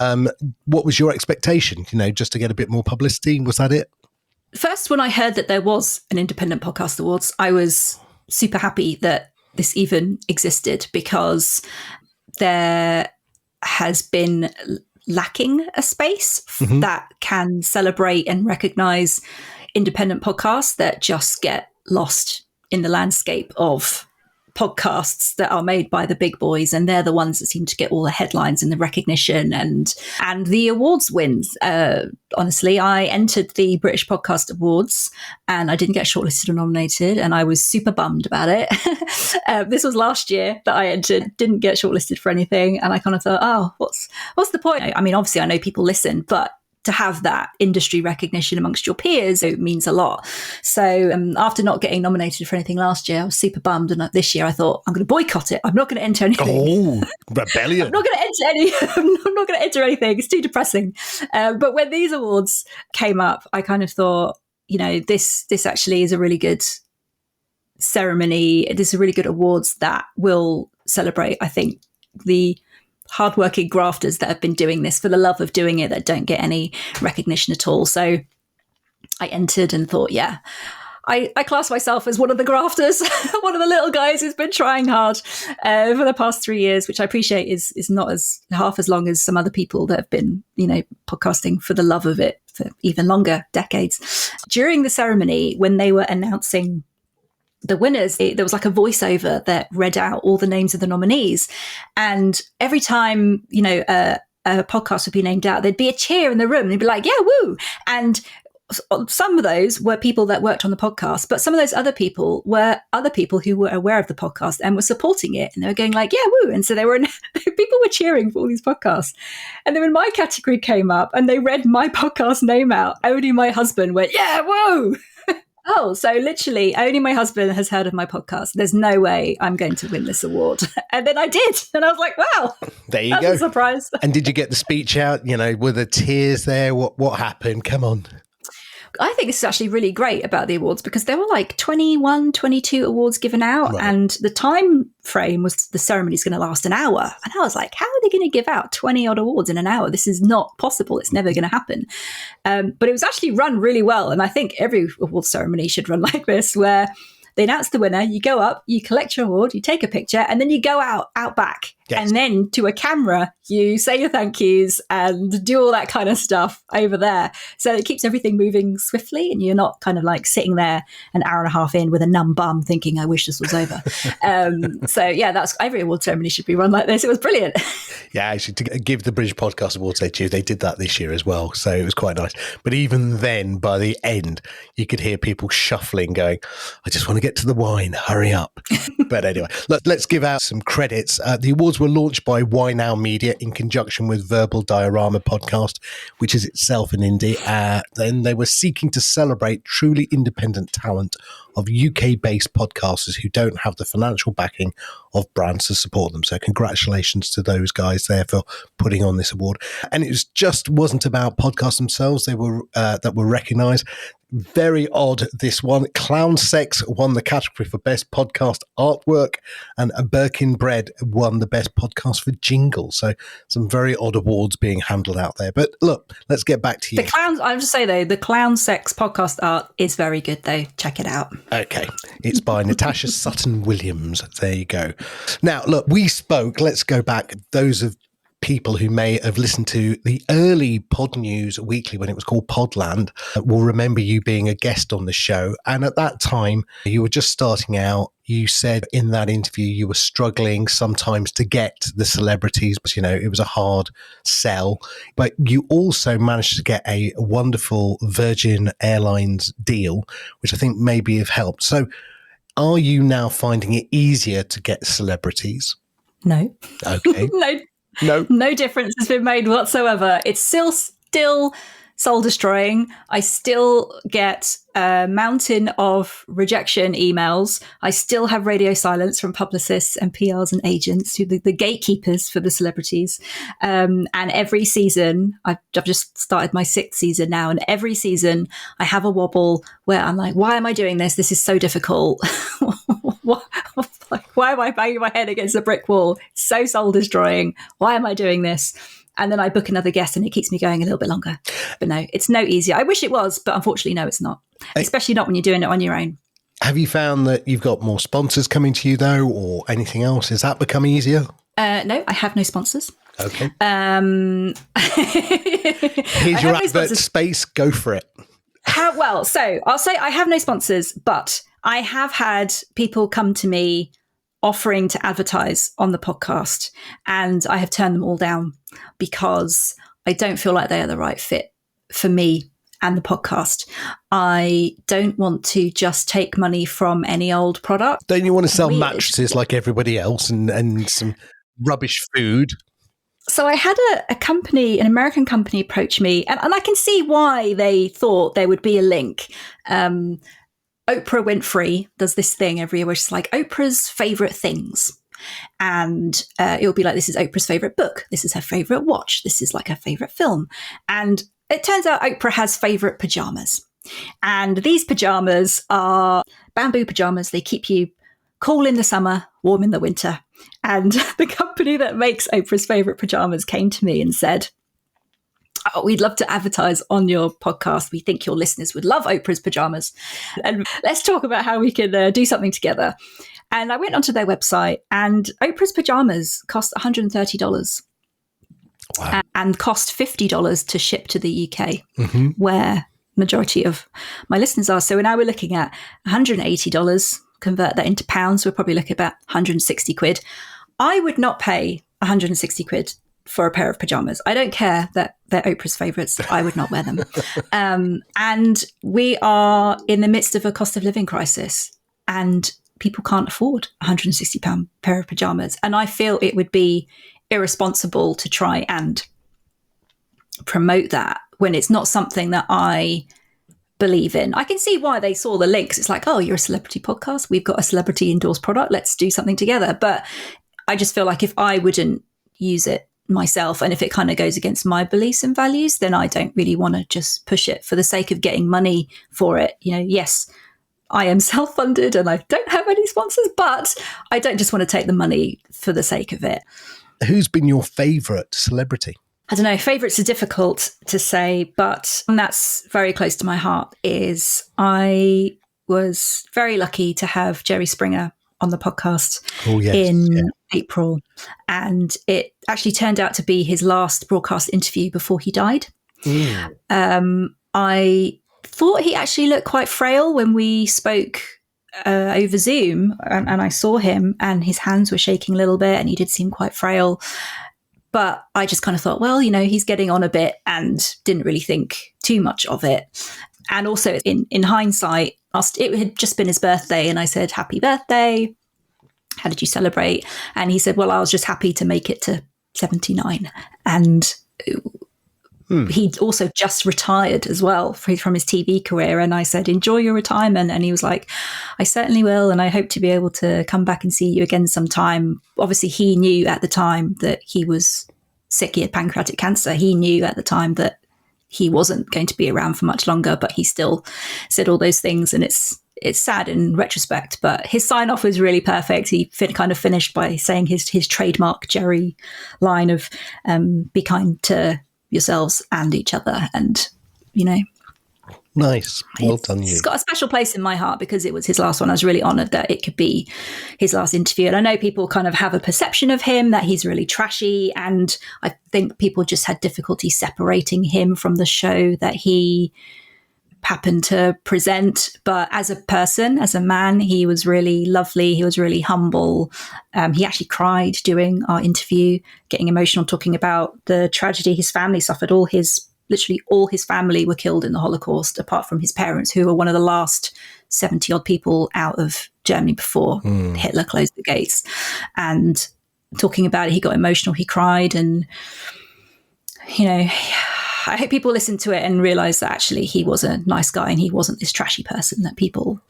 what was your expectation? Just to get a bit more publicity? Was that it? First, when I heard that there was an Independent Podcast Awards, I was super happy that this even existed, because there has been lacking a space that can celebrate and recognise independent podcasts that just get lost in the landscape of podcasts that are made by the big boys, and they're the ones that seem to get all the headlines and the recognition and the awards wins. Honestly, I entered the British Podcast Awards and I didn't get shortlisted or nominated, and I was super bummed about it. This was last year that I entered, didn't get shortlisted for anything, and I kind of thought, oh, what's the point? I mean, obviously I know people listen, but to have that industry recognition amongst your peers, it means a lot. So after not getting nominated for anything last year, I was super bummed. And this year I thought, I'm going to boycott it. I'm not going to enter anything. Oh, rebellion. I'm not going to enter anything. It's too depressing. But when these awards came up, I kind of thought, this actually is a really good ceremony. There's a really good awards that will celebrate, I think, the hardworking grafters that have been doing this for the love of doing it, that don't get any recognition at all. So I entered and thought, yeah, I class myself as one of the grafters, one of the little guys who's been trying hard for the past 3 years, which I appreciate is not as half as long as some other people that have been, podcasting for the love of it for even longer, decades. During the ceremony, when they were announcing the winners, there was like a voiceover that read out all the names of the nominees. And every time, a podcast would be named out, there'd be a cheer in the room. And they'd be like, yeah, woo. And some of those were people that worked on the podcast, but some of those other people were other people who were aware of the podcast and were supporting it. And they were going like, yeah, woo. And so people were cheering for all these podcasts. And then when my category came up and they read my podcast name out, only my husband went, yeah, woo. Oh, so literally only my husband has heard of my podcast. There's no way I'm going to win this award. And then I did. And I was like, wow, there you that's go. A surprise. And did you get the speech out? Were the tears there? What happened? Come on. I think this is actually really great about the awards because there were like 21, 22 awards given out. Right. And the time frame was the ceremony is going to last an hour. And I was like, how are they going to give out 20 odd awards in an hour? This is not possible. It's never going to happen. But it was actually run really well. And I think every award ceremony should run like this, where they announce the winner, you go up, you collect your award, you take a picture, and then you go out back. Yes. And then to a camera, you say your thank yous and do all that kind of stuff over there. So it keeps everything moving swiftly and you're not kind of like sitting there an hour and a half in with a numb bum thinking, I wish this was over. So yeah, that's every award ceremony should be run like this. It was brilliant. Yeah, actually, to give the British Podcast Awards they did that this year as well. So it was quite nice. But even then, by the end, you could hear people shuffling going, I just want to get to the wine, hurry up. But anyway, let's give out some credits. The awards were launched by Why Now Media in conjunction with Verbal Diorama Podcast, which is itself an indie. Then they were seeking to celebrate truly independent talent of UK-based podcasters who don't have the financial backing of brands to support them. So congratulations to those guys there for putting on this award. And it wasn't about podcasts themselves that were recognised. Very odd, this one. Clown Sex won the category for Best Podcast Artwork, and Birkin Bread won the Best Podcast for Jingle. So some very odd awards being handled out there. But look, let's get back to you. I'll just say, though, the Clown Sex podcast art is very good, though. Check it out. Okay. It's by Natasha Sutton Williams. There you go. Now, look, we spoke. Let's go back. Those of people who may have listened to the early Pod News Weekly when it was called Podland will remember you being a guest on the show. And at that time, you were just starting out. You said in that interview you were struggling sometimes to get the celebrities, but it was a hard sell. But you also managed to get a wonderful Virgin Airlines deal, which I think maybe have helped. So are you now finding it easier to get celebrities? No. Okay. No difference has been made whatsoever. It's still soul destroying. I still get a mountain of rejection emails. I still have radio silence from publicists and PRs and agents, who the gatekeepers for the celebrities. And every season, I've just started my 6th season now, and every season I have a wobble where I'm like, why am I doing this? This is so difficult. Why am I banging my head against a brick wall? It's so soul destroying. Why am I doing this? And then I book another guest and it keeps me going a little bit longer. But no, it's no easier. I wish it was, but unfortunately, no, it's not. Especially not when you're doing it on your own. Have you found that you've got more sponsors coming to you, though, or anything else? Has that become easier? No, I have no sponsors. Okay. Here's your advert space. Go for it. So I'll say I have no sponsors, but I have had people come to me offering to advertise on the podcast, and I have turned them all down because I don't feel like they are the right fit for me and the podcast. I don't want to just take money from any old product. Don't you want to sell Weird. mattresses like everybody else and some rubbish food? So I had a company, an American company, approach me, and I can see why they thought there would be a link. Oprah Winfrey does this thing every year where she's like, Oprah's favorite things. And it'll be like, this is Oprah's favorite book. This is her favorite watch. This is like her favorite film. And it turns out Oprah has favorite pajamas. And these pajamas are bamboo pajamas. They keep you cool in the summer, warm in the winter. And the company that makes Oprah's favorite pajamas came to me and said, oh, we'd love to advertise on your podcast. We think your listeners would love Oprah's pajamas. And let's talk about how we can do something together. And I went onto their website, and Oprah's pajamas cost $130. Wow. And cost $50 to ship to the UK, where majority of my listeners are. So now we're looking at $180. Convert that into pounds, we're probably looking at about 160 quid. I would not pay 160 quid for a pair of pajamas. I don't care that they're Oprah's favourites. I would not wear them. And we are in the midst of a cost of living crisis, and people can't afford £160 pair of pajamas. And I feel it would be irresponsible to try and promote that when it's not something that I believe in. I can see why they saw the links. It's like, oh, you're a celebrity podcast. We've got a celebrity endorsed product. Let's do something together. But I just feel like if I wouldn't use it myself, and if it kind of goes against my beliefs and values, then I don't really want to just push it for the sake of getting money for it. You know, yes, I am self-funded and I don't have any sponsors, but I don't just want to take the money for the sake of it. Who's been your favourite celebrity? I don't know, favourites are difficult to say, but that's very close to my heart. Is I was very lucky to have Jerry Springer on the podcast in April. And it actually turned out to be his last broadcast interview before he died. I thought he actually looked quite frail when we spoke over Zoom, and I saw him and his hands were shaking a little bit and he did seem quite frail. But I just kind of thought, well, you know, he's getting on a bit, and didn't really think too much of it. And also in hindsight, it had just been his birthday, and I said, happy birthday. How did you celebrate? And he said, well, I was just happy to make it to 79. And he'd also just retired as well from his TV career. And I said, enjoy your retirement. And he was like, I certainly will. And I hope to be able to come back and see you again sometime. Obviously, he knew at the time that he was sick. He had pancreatic cancer. He knew at the time that he wasn't going to be around for much longer, but he still said all those things. And it's sad in retrospect, but his sign off was really perfect. He kind of finished by saying his trademark Jerry line of be kind to yourselves and each other. And, you know, nice. Well done, you. It's got a special place in my heart because it was his last one. I was really honoured that it could be his last interview. And I know people kind of have a perception of him that he's really trashy. And I think people just had difficulty separating him from the show that he happened to present. But as a person, as a man, he was really lovely. He was really humble. He actually cried during our interview, getting emotional, talking about the tragedy his family suffered. Literally all his family were killed in the Holocaust, apart from his parents, who were one of the last 70 odd people out of Germany before Hitler closed the gates. And talking about it, he got emotional, he cried. And, you know, I hope people listen to it and realise that actually he was a nice guy and he wasn't this trashy person that people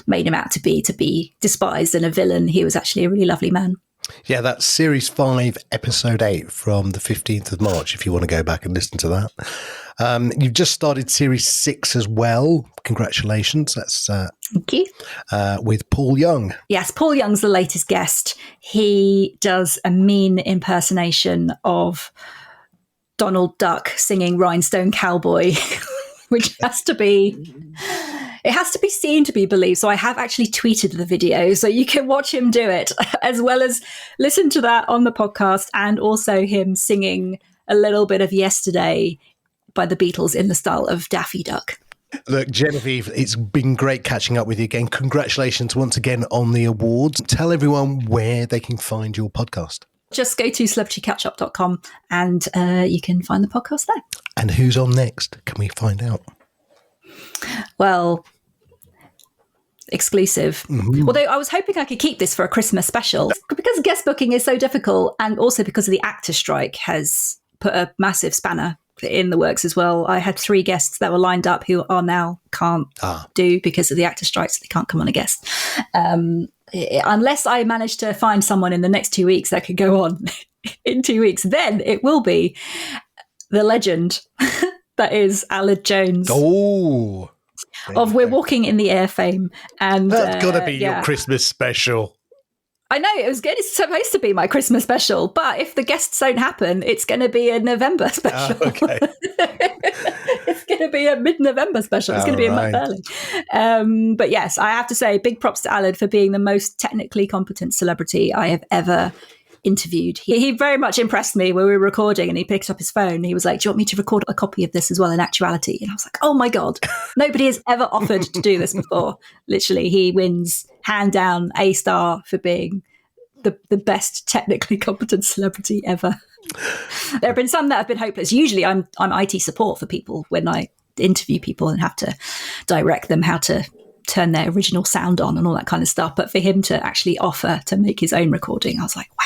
made him out to be despised and a villain. He was actually a really lovely man. Yeah, that's Series 5, Episode 8 from the 15th of March, if you want to go back and listen to that. You've just started Series 6 as well. Congratulations. That's thank you. With Paul Young. Yes, Paul Young's the latest guest. He does a mean impersonation of Donald Duck singing Rhinestone Cowboy, which has to be seen to be believed. So I have actually tweeted the video, so you can watch him do it, as well as listen to that on the podcast, and also him singing a little bit of Yesterday by the Beatles in the style of Daffy Duck. Look, Genevieve, it's been great catching up with you again. Congratulations once again on the awards. Tell everyone where they can find your podcast. Just go to celebritycatchup.com and you can find the podcast there. And who's on next? Can we find out? Well, exclusive. Mm-hmm. Although I was hoping I could keep this for a Christmas special. Because guest booking is so difficult, and also because of the actor strike has put a massive spanner in the works as well. I had 3 guests that were lined up who are now can't do because of the actor strike, so they can't come on a guest. Unless I manage to find someone in the next 2 weeks that could go on in 2 weeks, then it will be the legend that is Aled Jones. Oh, of We're Walking in the Air fame. And that's got to be your Christmas special. I know, it's supposed to be my Christmas special, but if the guests don't happen, it's going to be a November special. Okay. It's going to be a mid-November special. It's going to be a month early. But yes, I have to say, big props to Aled for being the most technically competent celebrity I have ever interviewed. He very much impressed me when we were recording, and he picked up his phone. He was like, "Do you want me to record a copy of this as well in actuality?" And I was like, "Oh my God, nobody has ever offered to do this before." Literally, he wins hand down A star for being the best technically competent celebrity ever. There have been some that have been hopeless. Usually I'm IT support for people when I interview people and have to direct them how to turn their original sound on and all that kind of stuff. But for him to actually offer to make his own recording, I was like, wow,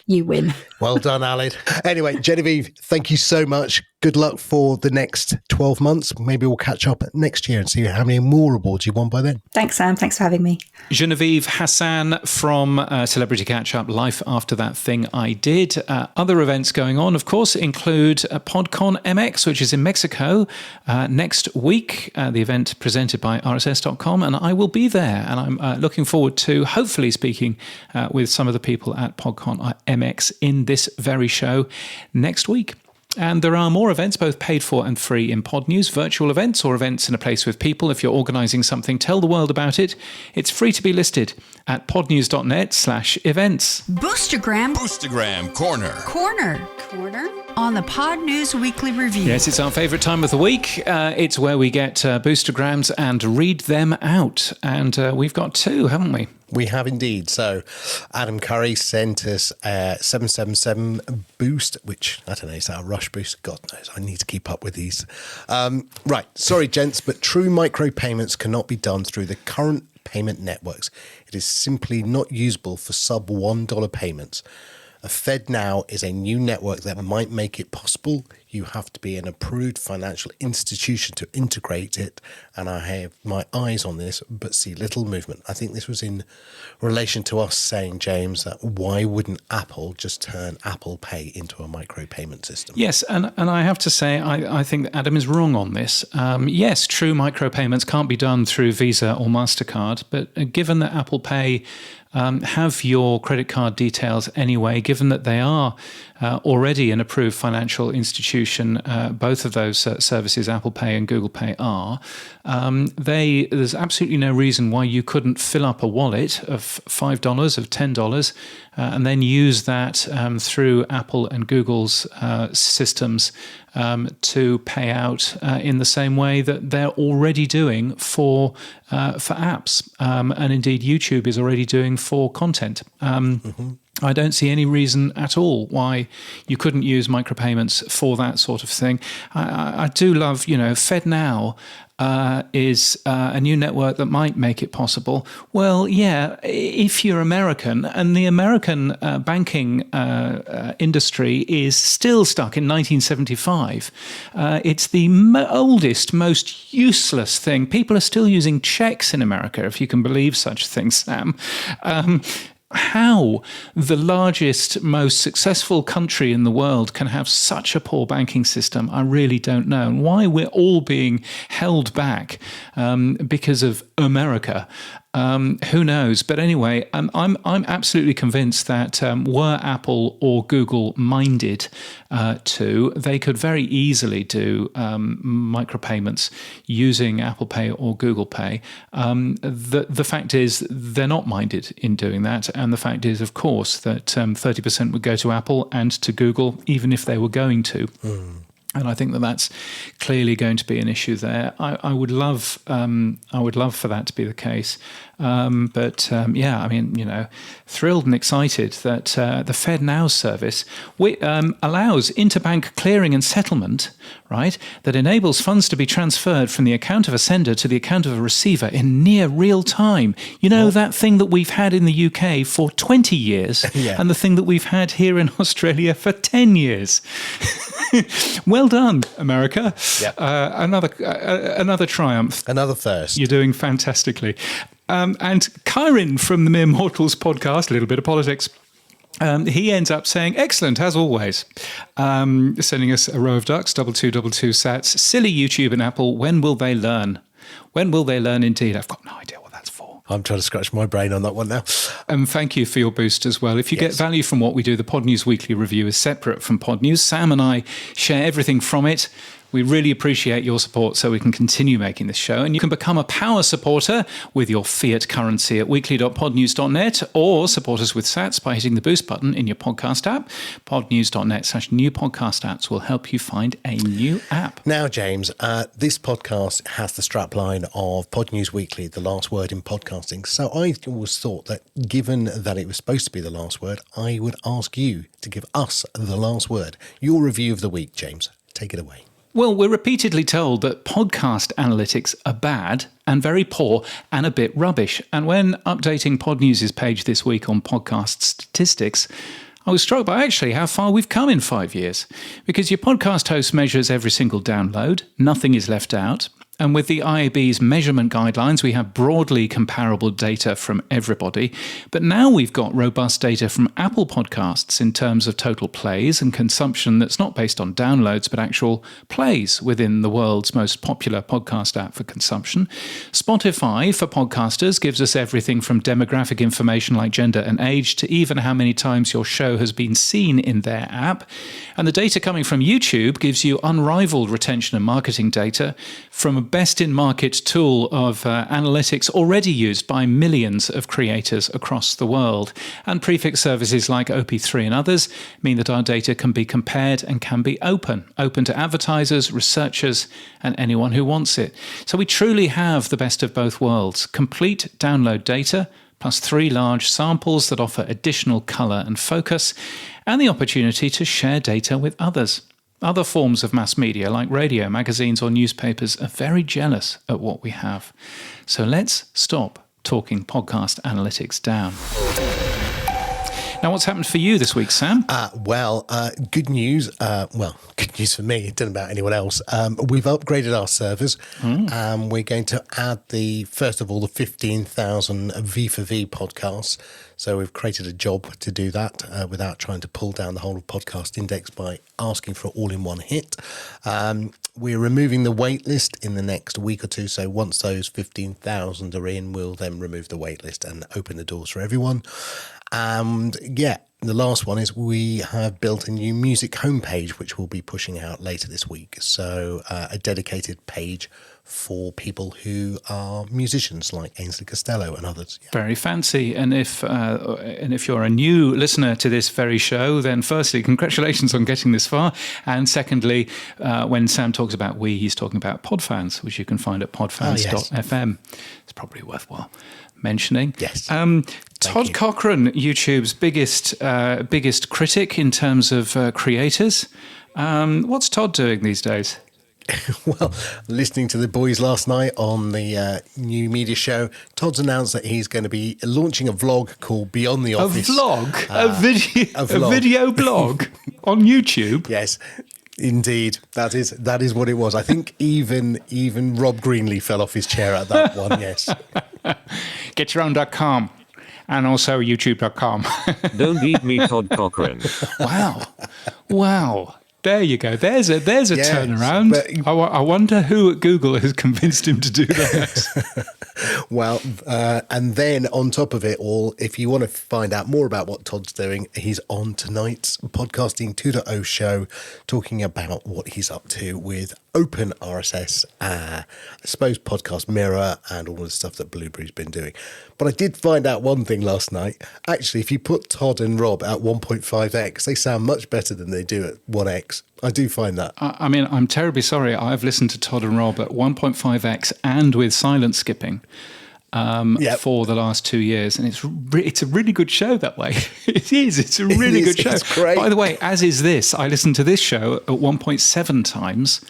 you win. Well done, Aled. Anyway, Genevieve, thank you so much. Good luck for the next 12 months. Maybe we'll catch up next year and see how many more awards you won by then. Thanks, Sam. Thanks for having me. Genevieve Hassan from Celebrity Catch-Up, Life After That Thing I Did. Other events going on, of course, include PodCon MX, which is in Mexico next week, the event presented by RSS.com, and I will be there. And I'm looking forward to hopefully speaking with some of the people at PodCon MX in this very show next week. And there are more events, both paid for and free, in Pod News, virtual events or events in a place with people. If you're organising something, tell the world about it. It's free to be listed at podnews.net/events. Boostergram Corner on the Pod News Weekly Review. Yes, it's our favourite time of the week. It's where we get boostergrams and read them out. And we've got 2, haven't we? We have indeed. So Adam Curry sent us a 777 boost, which, I don't know, is that a rush boost? God knows. I need to keep up with these. Right. Sorry, gents, but true micropayments cannot be done through the current payment networks. It is simply not usable for sub $1 payments. FedNow is a new network that might make it possible. You have to be an approved financial institution to integrate it, and I have my eyes on this, but see little movement. I think this was in relation to us saying, James, that why wouldn't Apple just turn Apple Pay into a micropayment system? Yes, and I have to say, I think that Adam is wrong on this. Yes, true micropayments can't be done through Visa or MasterCard, but given that Apple Pay have your credit card details anyway, given that they are already an approved financial institution, both of those services, Apple Pay and Google Pay are, there's absolutely no reason why you couldn't fill up a wallet of $5, of $10, and then use that through Apple and Google's systems to pay out in the same way that they're already doing for apps, and indeed YouTube is already doing for content. I don't see any reason at all why you couldn't use micropayments for that sort of thing. I do love, FedNow is a new network that might make it possible. Well, yeah, if you're American, and the American banking industry is still stuck in 1975. It's the oldest, most useless thing. People are still using checks in America, if you can believe such things, Sam. How the largest, most successful country in the world can have such a poor banking system, I really don't know. And why we're all being held back because of America. Who knows? But anyway, I'm absolutely convinced that were Apple or Google minded to, they could very easily do micropayments using Apple Pay or Google Pay. The fact is they're not minded in doing that. And the fact is, of course, that 30% would go to Apple and to Google, even if they were going to. And I think that that's clearly going to be an issue there. I would love for that to be the case. Thrilled and excited that the FedNow service allows interbank clearing and settlement, right? That enables funds to be transferred from the account of a sender to the account of a receiver in near real time. That thing that we've had in the UK for 20 years and the thing that we've had here in Australia for 10 years. Well done, America. Yep. Another triumph. Another first. You're doing fantastically. And Kyrin from the Mere Mortals podcast, a little bit of politics, he ends up saying, excellent, as always. Sending us a row of ducks, 2222 sats. Silly YouTube and Apple, when will they learn? When will they learn indeed? I've got no idea what that's for. I'm trying to scratch my brain on that one now. And thank you for your boost as well. If you get value from what we do, the Pod News Weekly Review is separate from Pod News. Sam and I share everything from it. We really appreciate your support so we can continue making this show. And you can become a power supporter with your fiat currency at weekly.podnews.net or support us with sats by hitting the boost button in your podcast app. podnews.net/new podcast apps will help you find a new app. Now, James, this podcast has the strapline of Pod News Weekly, the last word in podcasting. So I always thought that given that it was supposed to be the last word, I would ask you to give us the last word. Your review of the week, James. Take it away. Well, we're repeatedly told that podcast analytics are bad and very poor and a bit rubbish. And when updating Pod News' page this week on podcast statistics, I was struck by actually how far we've come in 5 years. Because your podcast host measures every single download, nothing is left out. And with the IAB's measurement guidelines, we have broadly comparable data from everybody. But now we've got robust data from Apple Podcasts in terms of total plays and consumption that's not based on downloads, but actual plays within the world's most popular podcast app for consumption. Spotify for podcasters gives us everything from demographic information like gender and age to even how many times your show has been seen in their app. And the data coming from YouTube gives you unrivaled retention and marketing data from a best-in-market tool of analytics already used by millions of creators across the world. And prefix services like OP3 and others mean that our data can be compared and can be open to advertisers, researchers, and anyone who wants it. So we truly have the best of both worlds. Complete download data, plus 3 large samples that offer additional colour and focus, and the opportunity to share data with others. Other forms of mass media like radio, magazines or newspapers are very jealous at what we have. So let's stop talking podcast analytics down. Now, what's happened for you this week, Sam? Good news. Good news for me. It doesn't about anyone else. We've upgraded our servers. We're going to add first of all, the 15,000 V4V podcasts. So we've created a job to do that without trying to pull down the whole of Podcast Index by asking for it all in one hit. We're removing the wait list in the next week or two. So once those 15,000 are in, we'll then remove the wait list and open the doors for everyone. And the last one is we have built a new music homepage, which we'll be pushing out later this week. So a dedicated page for people who are musicians like Ainsley Costello and others. Yeah. Very fancy. And if you're a new listener to this very show, then firstly, congratulations on getting this far. And secondly, when Sam talks about he's talking about Podfans, which you can find at podfans.fm. It's probably worthwhile mentioning. Yes. Todd Cochran, YouTube's biggest critic in terms of creators. What's Todd doing these days? Well, listening to the boys last night on the new media show, Todd's announced that he's going to be launching a vlog called Beyond the Office. A vlog? A video blog on YouTube? Yes. Indeed, that is what it was. I think even Rob Greenlee fell off his chair at that one. Yes. GetYourOwn.com and also YouTube.com. Don't eat me, Todd Cochran. Wow. There you go. There's a turnaround. But I wonder who at Google has convinced him to do that. Well, and then on top of it all, if you want to find out more about what Todd's doing, he's on tonight's Podcasting 2.0 show talking about what he's up to with Open RSS, I suppose Podcast Mirror and all the stuff that Blueberry's been doing. But I did find out one thing last night. Actually, if you put Todd and Rob at 1.5x, they sound much better than they do at 1x. I do find that. I mean, I'm terribly sorry. I've listened to Todd and Rob at 1.5x and with silent skipping for the last 2 years, and it's a really good show that way. It is. It's a really good show. It's great. By the way, as is this. I listen to this show at 1.7 times.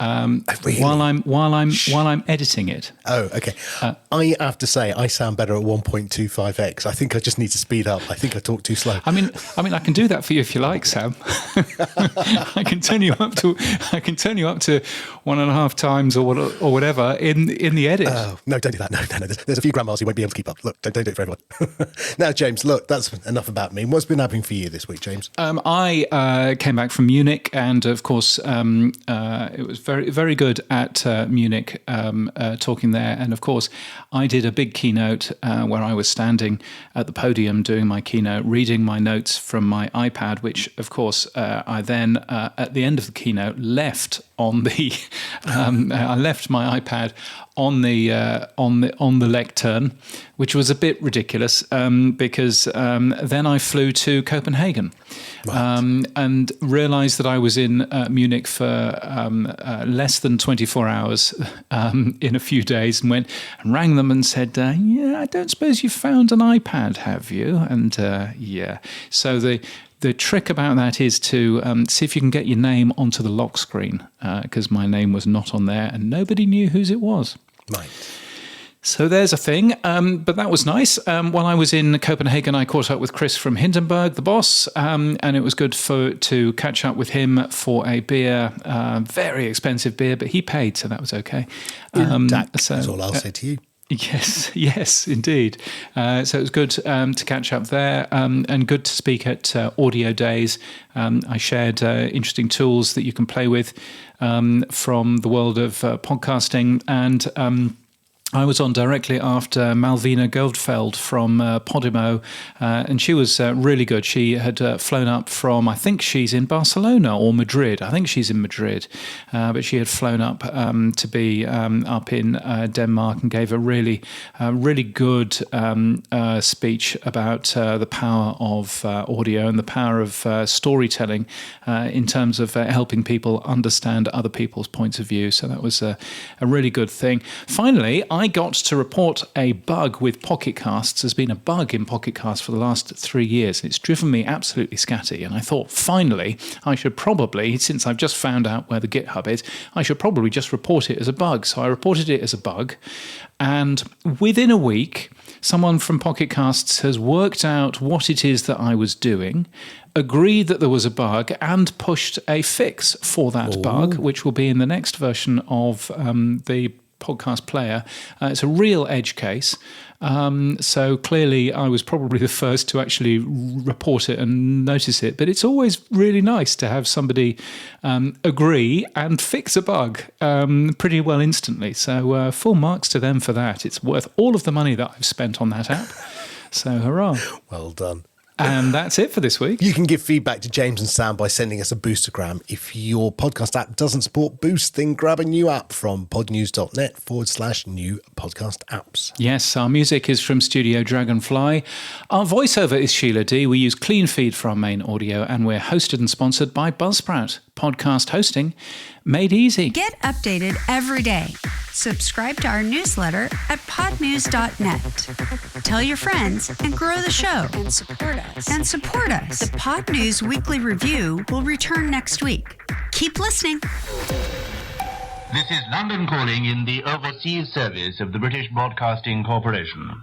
Really? While I'm editing it. Oh, okay. I have to say, I sound better at 1.25x. I think I just need to speed up. I think I talk too slow. I mean, I can do that for you if you like, Sam. I can turn you up to 1.5 times or whatever in the edit. Oh, no, don't do that. No. There's a few grandmas who won't be able to keep up. Look, don't do it for everyone. Now, James, look, that's enough about me. What's been happening for you this week, James? I came back from Munich, and of course, it was very, very good at Munich, talking there. And of course, I did a big keynote where I was standing at the podium doing my keynote, reading my notes from my iPad, which of course I then at the end of the keynote left on the I left my iPad on the lectern, which was a bit ridiculous because then I flew to Copenhagen. Right. And realised that I was in Munich for less than 24 hours in a few days, and went and rang them and said, I don't suppose you've found an iPad, have you? And so the trick about that is to see if you can get your name onto the lock screen, because my name was not on there and nobody knew whose it was. Right. So there's a thing, but that was nice. While I was in Copenhagen, I caught up with Chris from Hindenburg, the boss, and it was good to catch up with him for a beer, very expensive beer, but he paid, so that was okay. That's all I'll say to you. Yes, indeed. So it was good to catch up there, and good to speak at Audio Days. I shared interesting tools that you can play with from the world of podcasting, and I was on directly after Malvina Goldfeld from Podimo, and she was really good. She had flown up from, I think she's in Barcelona or Madrid. I think she's in Madrid, but she had flown up to be up in Denmark and gave a really good speech about the power of audio and the power of storytelling in terms of helping people understand other people's points of view. So that was a really good thing. Finally, I got to report a bug with Pocket Casts. There's been a bug in Pocket Casts for the last 3 years, and it's driven me absolutely scatty. And I thought, finally, I should probably, since I've just found out where the GitHub is, I should probably just report it as a bug. So I reported it as a bug, and within a week, someone from Pocket Casts has worked out what it is that I was doing, agreed that there was a bug, and pushed a fix for that bug, which will be in the next version of the podcast player. It's a real edge case. So clearly I was probably the first to actually report it and notice it, but it's always really nice to have somebody agree and fix a bug pretty well instantly. So full marks to them for that. It's worth all of the money that I've spent on that app. So hurrah. Well done. And that's it for this week. You can give feedback to James and Sam by sending us a boostergram. If your podcast app doesn't support Boost, then grab a new app from podnews.net/new podcast apps. Yes, our music is from Studio Dragonfly. Our voiceover is Sheila D. We use Clean Feed for our main audio, and we're hosted and sponsored by Buzzsprout. Podcast hosting made easy. Get updated every day. Subscribe to our newsletter at podnews.net. Tell your friends and grow the show. And support us. The Pod News Weekly Review will return next week. Keep listening. This is London calling in the overseas service of the British Broadcasting Corporation.